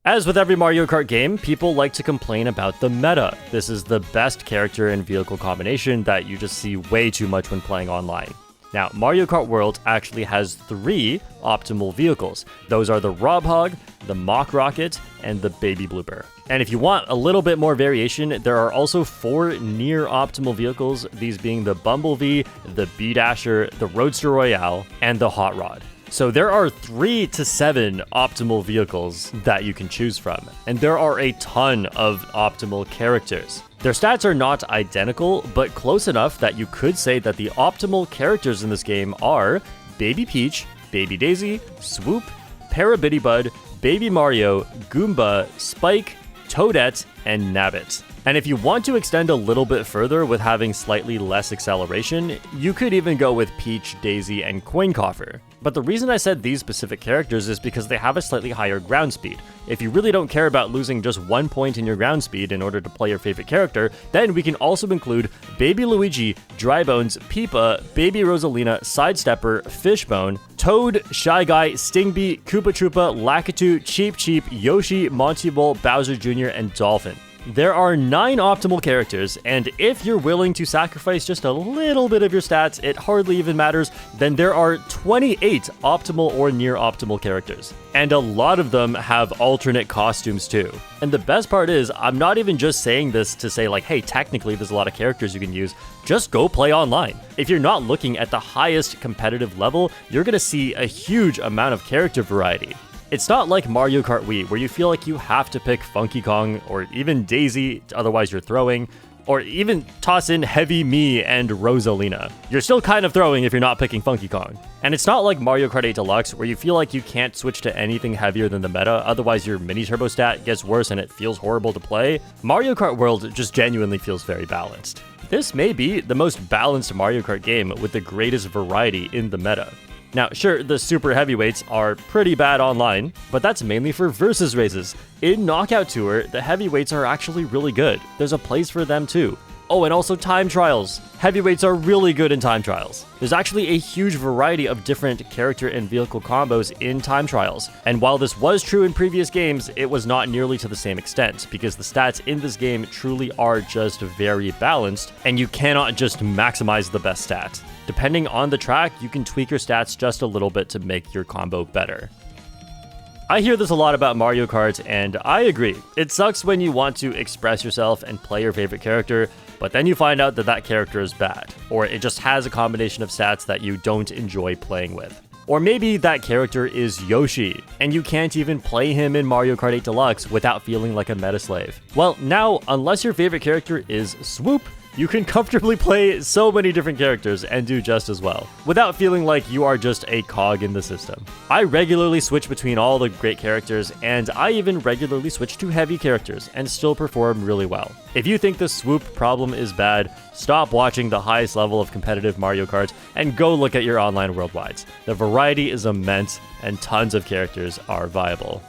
Speaker 1: As with every Mario Kart game, people like to complain about the meta. This is the best character and vehicle combination that you just see way too much when playing online. Now, Mario Kart World actually has 3 optimal vehicles. Those are the Rob Hog, the Mock Rocket, and the Baby Blooper. And if you want a little bit more variation, there are also 4 near optimal vehicles, these being the Bumblebee, the B-Dasher, the Roadster Royale, and the Hot Rod. So there are 3 to 7 optimal vehicles that you can choose from, and there are a ton of optimal characters. Their stats are not identical, but close enough that you could say that the optimal characters in this game are Baby Peach, Baby Daisy, Swoop, Parabitty Baby Mario, Goomba, Spike, Toadette, and Nabbit. And if you want to extend a little bit further with having slightly less acceleration, you could even go with Peach, Daisy, and Coin Coffer. But the reason I said these specific characters is because they have a slightly higher ground speed. If you really don't care about losing just 1 point in your ground speed in order to play your favorite character, then we can also include Baby Luigi, Drybones, Peepa, Baby Rosalina, Sidestepper, Fishbone, Toad, Shy Guy, Stingbee, Koopa Troopa, Lakitu, Cheep Cheep, Yoshi, Monty Ball, Bowser Jr., and Dolphin. There are 9 optimal characters, and if you're willing to sacrifice just a little bit of your stats, it hardly even matters, then there are 28 optimal or near optimal characters. And a lot of them have alternate costumes too. And the best part is, I'm not even just saying this to say like, hey, technically there's a lot of characters you can use. Just go play online. If you're not looking at the highest competitive level, you're gonna see a huge amount of character variety. It's not like Mario Kart Wii, where you feel like you have to pick Funky Kong or even Daisy, otherwise you're throwing, or even toss in Heavy Me and Rosalina. You're still kind of throwing if you're not picking Funky Kong. And it's not like Mario Kart 8 Deluxe, where you feel like you can't switch to anything heavier than the meta, otherwise your mini turbo stat gets worse and it feels horrible to play. Mario Kart World just genuinely feels very balanced. This may be the most balanced Mario Kart game with the greatest variety in the meta. Now, sure, the super heavyweights are pretty bad online, but that's mainly for versus races. In Knockout Tour, the heavyweights are actually really good. There's a place for them too. Oh, and also time trials. Heavyweights are really good in time trials. There's actually a huge variety of different character and vehicle combos in time trials. And while this was true in previous games, it was not nearly to the same extent, because the stats in this game truly are just very balanced, and you cannot just maximize the best stat. Depending on the track, you can tweak your stats just a little bit to make your combo better. I hear this a lot about Mario Kart, and I agree. It sucks when you want to express yourself and play your favorite character, but then you find out that that character is bad, or it just has a combination of stats that you don't enjoy playing with. Or maybe that character is Yoshi, and you can't even play him in Mario Kart 8 Deluxe without feeling like a meta slave. Well, now, unless your favorite character is Swoop, you can comfortably play so many different characters and do just as well, without feeling like you are just a cog in the system. I regularly switch between all the great characters, and I even regularly switch to heavy characters and still perform really well. If you think the Swoop problem is bad, stop watching the highest level of competitive Mario Kart and go look at your online worldwides. The variety is immense and tons of characters are viable.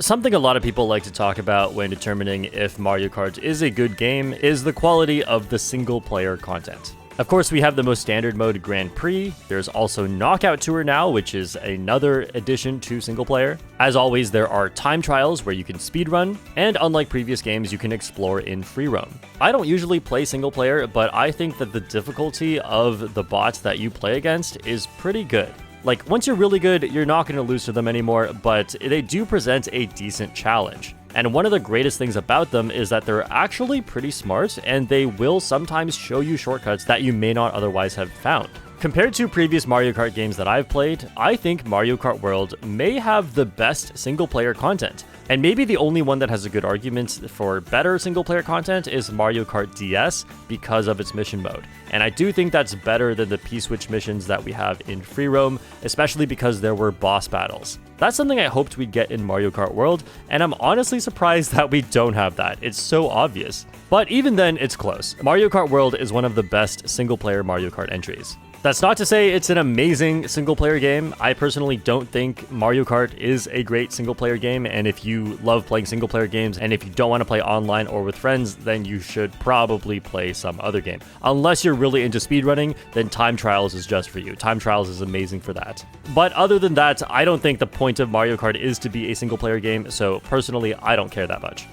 Speaker 1: Something a lot of people like to talk about when determining if Mario Kart is a good game is the quality of the single-player content. Of course, we have the most standard mode Grand Prix. There's also Knockout Tour now, which is another addition to single-player. As always, there are time trials where you can speedrun, and unlike previous games, you can explore in free roam. I don't usually play single-player, but I think that the difficulty of the bots that you play against is pretty good. Like, once you're really good, you're not going to lose to them anymore, but they do present a decent challenge. And one of the greatest things about them is that they're actually pretty smart, and they will sometimes show you shortcuts that you may not otherwise have found. Compared to previous Mario Kart games that I've played, I think Mario Kart World may have the best single-player content. And maybe the only one that has a good argument for better single-player content is Mario Kart DS because of its mission mode. And I do think that's better than the P-Switch missions that we have in free roam, especially because there were boss battles. That's something I hoped we'd get in Mario Kart World, and I'm honestly surprised that we don't have that. It's so obvious. But even then, it's close. Mario Kart World is one of the best single-player Mario Kart entries. That's not to say it's an amazing single-player game. I personally don't think Mario Kart is a great single-player game, and if you love playing single-player games, and if you don't want to play online or with friends, then you should probably play some other game. Unless you're really into speedrunning, then Time Trials is just for you. Time Trials is amazing for that. But other than that, I don't think the point of Mario Kart is to be a single-player game, so personally, I don't care that much.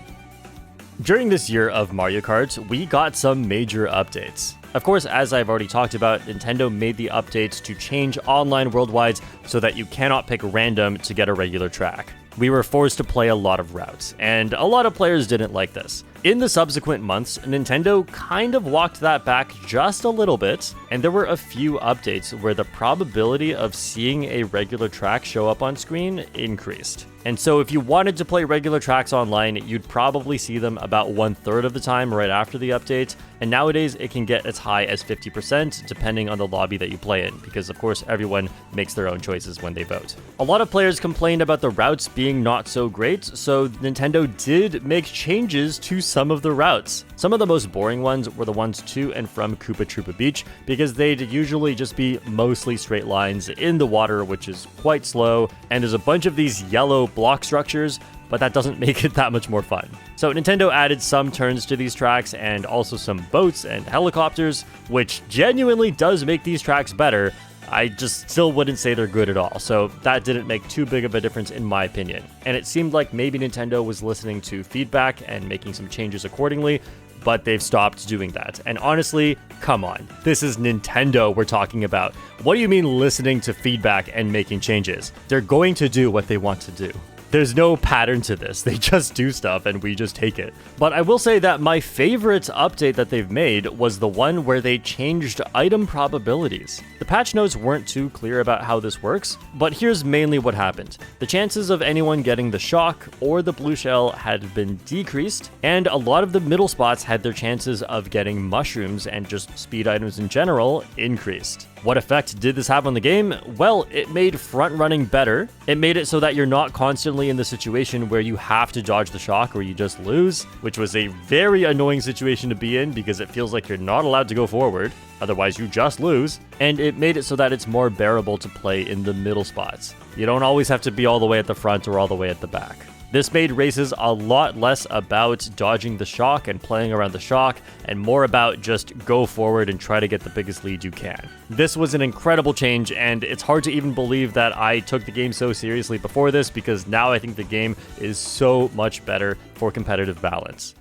Speaker 1: During this year of Mario Kart, we got some major updates. Of course, as I've already talked about, Nintendo made the updates to change online worldwide so that you cannot pick random to get a regular track. We were forced to play a lot of routes, and a lot of players didn't like this. In the subsequent months, Nintendo kind of walked that back just a little bit, and there were a few updates where the probability of seeing a regular track show up on screen increased. And so if you wanted to play regular tracks online, you'd probably see them about 1/3 of the time right after the update, and nowadays it can get as high as 50% depending on the lobby that you play in, because of course everyone makes their own choices when they vote. A lot of players complained about the routes being not so great, so Nintendo did make changes to some of the routes. Some of the most boring ones were the ones to and from Koopa Troopa Beach, because they'd usually just be mostly straight lines in the water, which is quite slow, and there's a bunch of these yellow block structures, but that doesn't make it that much more fun. So Nintendo added some turns to these tracks and also some boats and helicopters, which genuinely does make these tracks better. I just still wouldn't say they're good at all, so that didn't make too big of a difference in my opinion. And it seemed like maybe Nintendo was listening to feedback and making some changes accordingly, but they've stopped doing that. And honestly, come on, this is Nintendo we're talking about. What do you mean listening to feedback and making changes? They're going to do what they want to do. There's no pattern to this. They just do stuff and we just take it. But I will say that my favorite update that they've made was the one where they changed item probabilities. The patch notes weren't too clear about how this works, but here's mainly what happened. The chances of anyone getting the shock or the blue shell had been decreased, and a lot of the middle spots had their chances of getting mushrooms and just speed items in general increased. What effect did this have on the game? Well, it made front running better. It made it so that you're not constantly in the situation where you have to dodge the shock or you just lose, which was a very annoying situation to be in because it feels like you're not allowed to go forward, otherwise you just lose. And it made it so that it's more bearable to play in the middle spots. You don't always have to be all the way at the front or all the way at the back. This made races a lot less about dodging the shock and playing around the shock, and more about just go forward and try to get the biggest lead you can. This was an incredible change, and it's hard to even believe that I took the game so seriously before this, because now I think the game is so much better for competitive balance.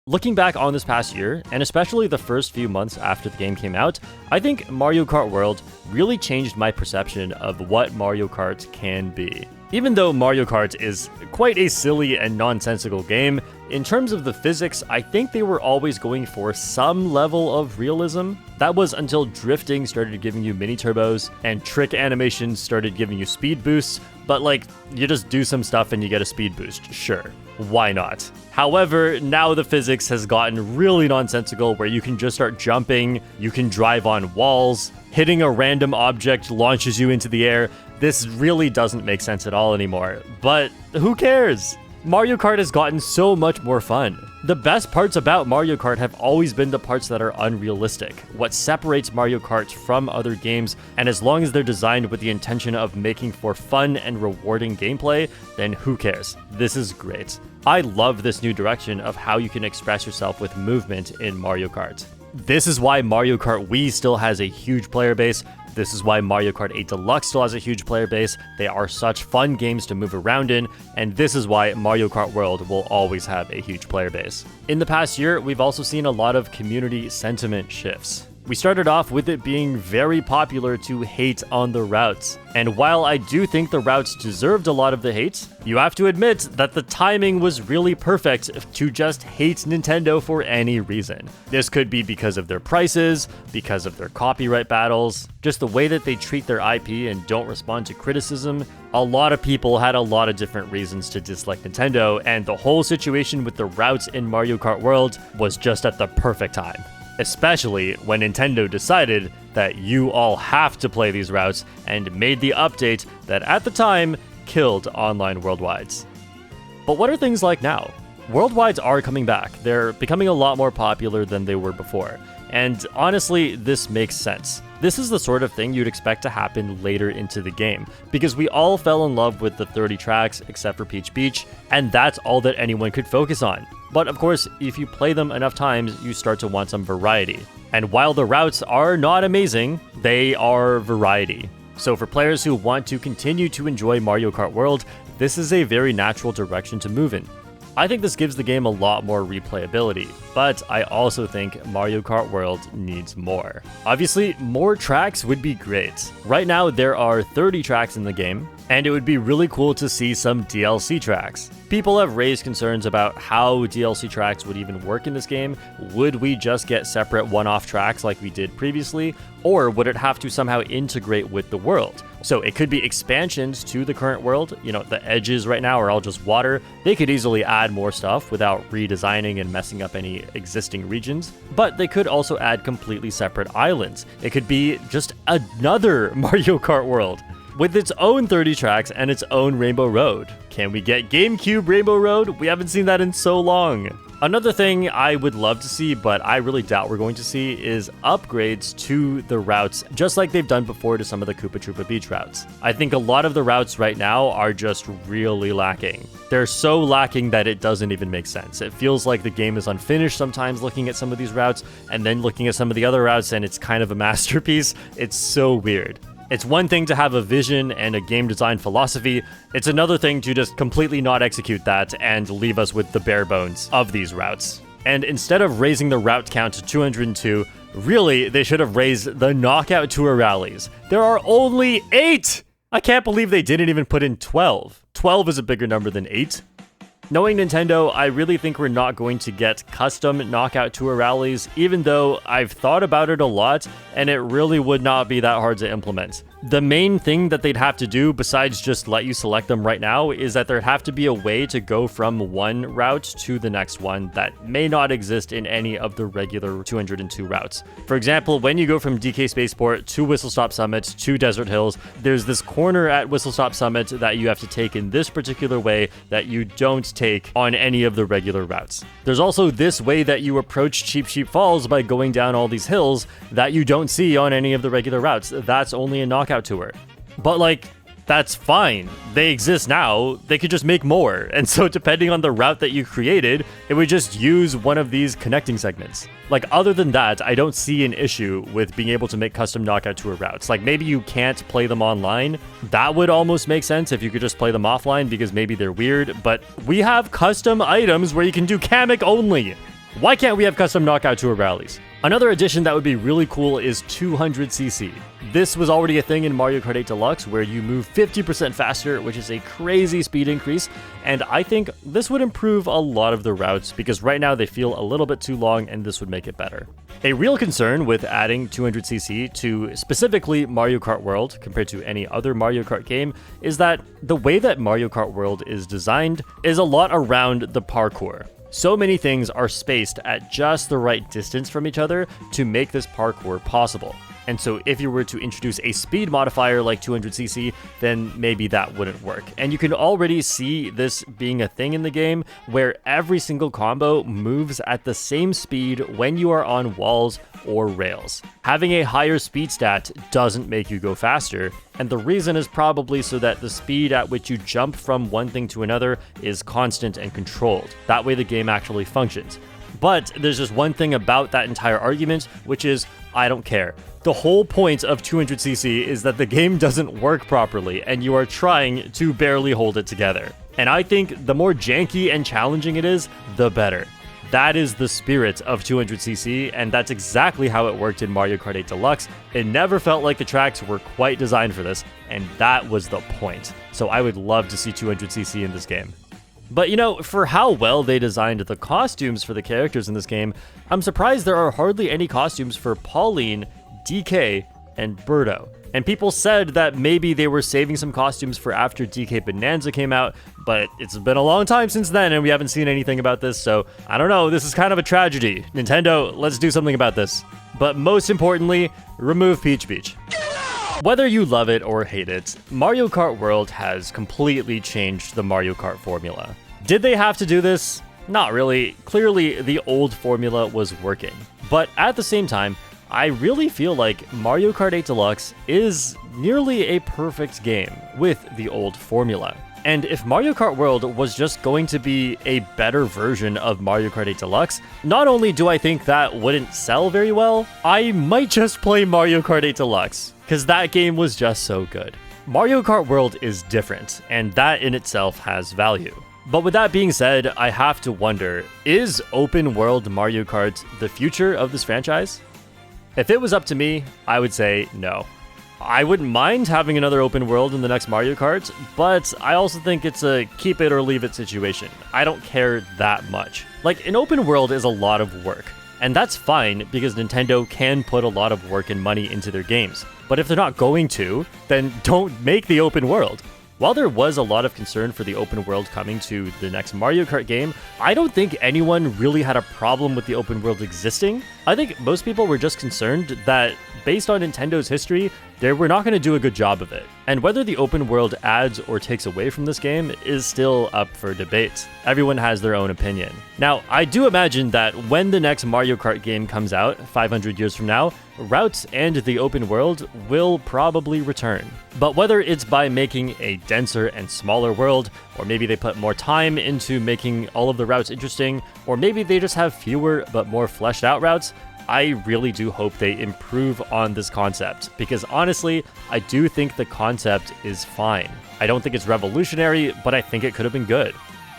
Speaker 1: Looking back on this past year, and especially the first few months after the game came out, I think Mario Kart World really changed my perception of what Mario Kart can be. Even though Mario Kart is quite a silly and nonsensical game, in terms of the physics, I think they were always going for some level of realism. That was until drifting started giving you mini turbos and trick animations started giving you speed boosts, but like, you just do some stuff and you get a speed boost, sure. Why not? However, now the physics has gotten really nonsensical where you can just start jumping, you can drive on walls, hitting a random object launches you into the air. This really doesn't make sense at all anymore, but who cares? Mario Kart has gotten so much more fun. The best parts about Mario Kart have always been the parts that are unrealistic, what separates Mario Kart from other games, and as long as they're designed with the intention of making for fun and rewarding gameplay, then who cares? This is great. I love this new direction of how you can express yourself with movement in Mario Kart. This is why Mario Kart Wii still has a huge player base. This is why Mario Kart 8 Deluxe still has a huge player base. They are such fun games to move around in, and this is why Mario Kart World will always have a huge player base. In the past year, we've also seen a lot of community sentiment shifts. We started off with it being very popular to hate on the routes. And while I do think the routes deserved a lot of the hate, you have to admit that the timing was really perfect to just hate Nintendo for any reason. This could be because of their prices, because of their copyright battles, just the way that they treat their IP and don't respond to criticism. A lot of people had a lot of different reasons to dislike Nintendo, and the whole situation with the routes in Mario Kart World was just at the perfect time. Especially when Nintendo decided that you all have to play these routes and made the update that at the time killed online worldwides. But what are things like now? Worldwides are coming back. They're becoming a lot more popular than they were before. And honestly, this makes sense. This is the sort of thing you'd expect to happen later into the game, because we all fell in love with the 30 tracks except for Peach Beach, and that's all that anyone could focus on. But of course, if you play them enough times, you start to want some variety. And while the routes are not amazing, they are variety. So for players who want to continue to enjoy Mario Kart World, this is a very natural direction to move in. I think this gives the game a lot more replayability, but I also think Mario Kart World needs more. Obviously, more tracks would be great. Right now, there are 30 tracks in the game, and it would be really cool to see some DLC tracks. People have raised concerns about how DLC tracks would even work in this game. Would we just get separate one-off tracks like we did previously, or would it have to somehow integrate with the world? So it could be expansions to the current world. You know, the edges right now are all just water. They could easily add more stuff without redesigning and messing up any existing regions, but they could also add completely separate islands. It could be just another Mario Kart World with its own 30 tracks and its own Rainbow Road. Can we get GameCube Rainbow Road? We haven't seen that in so long. Another thing I would love to see, but I really doubt we're going to see, is upgrades to the routes, just like they've done before to some of the Koopa Troopa Beach routes. I think a lot of the routes right now are just really lacking. They're so lacking that it doesn't even make sense. It feels like the game is unfinished sometimes looking at some of these routes, and then looking at some of the other routes, and it's kind of a masterpiece. It's so weird. It's one thing to have a vision and a game design philosophy. It's another thing to just completely not execute that and leave us with the bare bones of these routes. And instead of raising the route count to 202, really, they should have raised the Knockout Tour rallies. There are only 8! I can't believe they didn't even put in 12. 12 is a bigger number than 8. Knowing Nintendo, I really think we're not going to get custom Knockout Tour rallies, even though I've thought about it a lot, and it really would not be that hard to implement. The main thing that they'd have to do, besides just let you select them right now, is that there'd have to be a way to go from one route to the next one that may not exist in any of the regular 202 routes. For example, when you go from DK Spaceport to Whistle Stop Summit to Desert Hills, there's this corner at Whistle Stop Summit that you have to take in this particular way that you don't take on any of the regular routes. There's also this way that you approach Cheap Sheep Falls by going down all these hills that you don't see on any of the regular routes. That's only a Knockout Tour. But like, that's fine. They exist now. They could just make more. And so depending on the route that you created, it would just use one of these connecting segments. Like, other than that, I don't see an issue with being able to make custom Knockout Tour routes. Like, maybe you can't play them online. That would almost make sense if you could just play them offline because maybe they're weird. But we have custom items where you can do Kamek only. Why can't we have custom Knockout Tour rallies? Another addition that would be really cool is 200cc. This was already a thing in Mario Kart 8 Deluxe where you move 50% faster, which is a crazy speed increase, and I think this would improve a lot of the routes because right now they feel a little bit too long and this would make it better. A real concern with adding 200cc to specifically Mario Kart World compared to any other Mario Kart game is that the way that Mario Kart World is designed is a lot around the parkour. So many things are spaced at just the right distance from each other to make this parkour possible. And so if you were to introduce a speed modifier like 200cc, then maybe that wouldn't work. And you can already see this being a thing in the game where every single combo moves at the same speed when you are on walls or rails. Having a higher speed stat doesn't make you go faster, and the reason is probably so that the speed at which you jump from one thing to another is constant and controlled. That way the game actually functions. But there's just one thing about that entire argument, which is I don't care. The whole point of 200cc is that the game doesn't work properly and you are trying to barely hold it together. And I think the more janky and challenging it is, the better. That is the spirit of 200cc, and that's exactly how it worked in Mario Kart 8 Deluxe. It never felt like the tracks were quite designed for this, and that was the point. So I would love to see 200cc in this game. But you know, for how well they designed the costumes for the characters in this game, I'm surprised there are hardly any costumes for Pauline, DK, and Birdo. And people said that maybe they were saving some costumes for after DK Bonanza came out, but it's been a long time since then and we haven't seen anything about this, so I don't know, this is kind of a tragedy. Nintendo, let's do something about this. But most importantly, remove Peach Beach. Whether you love it or hate it, Mario Kart World has completely changed the Mario Kart formula. Did they have to do this? Not really. Clearly, the old formula was working. But at the same time, I really feel like Mario Kart 8 Deluxe is nearly a perfect game with the old formula. And if Mario Kart World was just going to be a better version of Mario Kart 8 Deluxe, not only do I think that wouldn't sell very well, I might just play Mario Kart 8 Deluxe, because that game was just so good. Mario Kart World is different, and that in itself has value. But with that being said, I have to wonder, is open world Mario Kart the future of this franchise? If it was up to me, I would say no. I wouldn't mind having another open world in the next Mario Kart, but I also think it's a keep it or leave it situation. I don't care that much. Like, an open world is a lot of work, and that's fine because Nintendo can put a lot of work and money into their games. But if they're not going to, then don't make the open world. While there was a lot of concern for the open world coming to the next Mario Kart game, I don't think anyone really had a problem with the open world existing. I think most people were just concerned that, based on Nintendo's history, they were not going to do a good job of it. And whether the open world adds or takes away from this game is still up for debate. Everyone has their own opinion. Now, I do imagine that when the next Mario Kart game comes out 500 years from now, routes and the open world will probably return. But whether it's by making a denser and smaller world, or maybe they put more time into making all of the routes interesting, or maybe they just have fewer but more fleshed out routes, I really do hope they improve on this concept, because honestly, I do think the concept is fine. I don't think it's revolutionary, but I think it could have been good.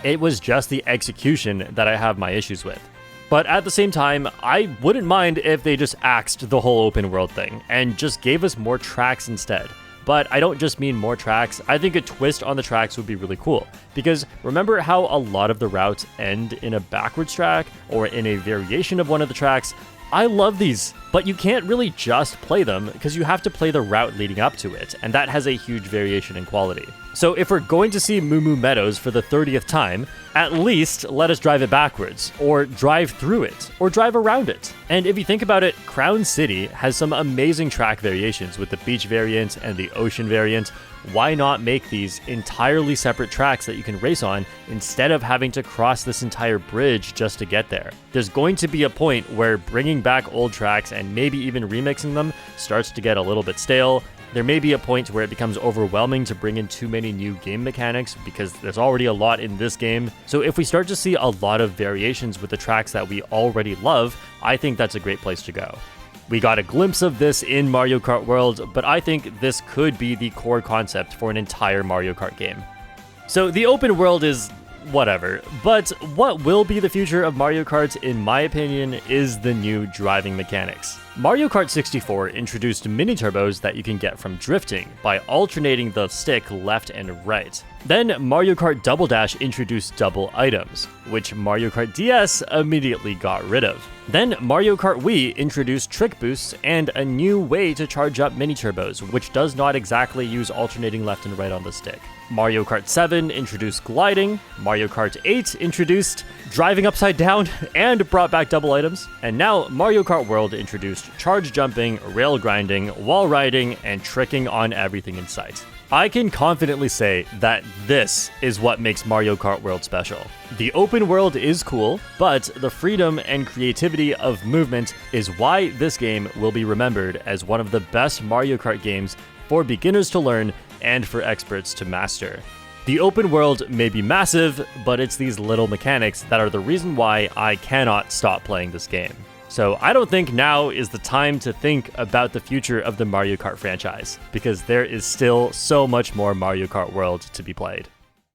Speaker 1: It was just the execution that I have my issues with. But at the same time, I wouldn't mind if they just axed the whole open world thing and just gave us more tracks instead. But I don't just mean more tracks, I think a twist on the tracks would be really cool. Because remember how a lot of the routes end in a backwards track or in a variation of one of the tracks? I love these, but you can't really just play them because you have to play the route leading up to it, and that has a huge variation in quality. So if we're going to see Moo Moo Meadows for the 30th time, at least let us drive it backwards, or drive through it, or drive around it. And if you think about it, Crown City has some amazing track variations with the beach variant and the ocean variant. Why not make these entirely separate tracks that you can race on instead of having to cross this entire bridge just to get there? There's going to be a point where bringing back old tracks and maybe even remixing them starts to get a little bit stale. There may be a point where it becomes overwhelming to bring in too many new game mechanics because there's already a lot in this game. So if we start to see a lot of variations with the tracks that we already love, I think that's a great place to go. We got a glimpse of this in Mario Kart World, but I think this could be the core concept for an entire Mario Kart game. So the open world is whatever. But what will be the future of Mario Kart, in my opinion, is the new driving mechanics. Mario Kart 64 introduced mini turbos that you can get from drifting by alternating the stick left and right. Then Mario Kart Double Dash introduced double items, which Mario Kart DS immediately got rid of. Then Mario Kart Wii introduced trick boosts and a new way to charge up mini turbos, which does not exactly use alternating left and right on the stick. Mario Kart 7 introduced gliding, Mario Kart 8 introduced driving upside down and brought back double items, and now Mario Kart World introduced charge jumping, rail grinding, wall riding, and tricking on everything in sight. I can confidently say that this is what makes Mario Kart World special. The open world is cool, but the freedom and creativity of movement is why this game will be remembered as one of the best Mario Kart games for beginners to learn and for experts to master. The open world may be massive, but it's these little mechanics that are the reason why I cannot stop playing this game. So I don't think now is the time to think about the future of the Mario Kart franchise, because there is still so much more Mario Kart World to be played.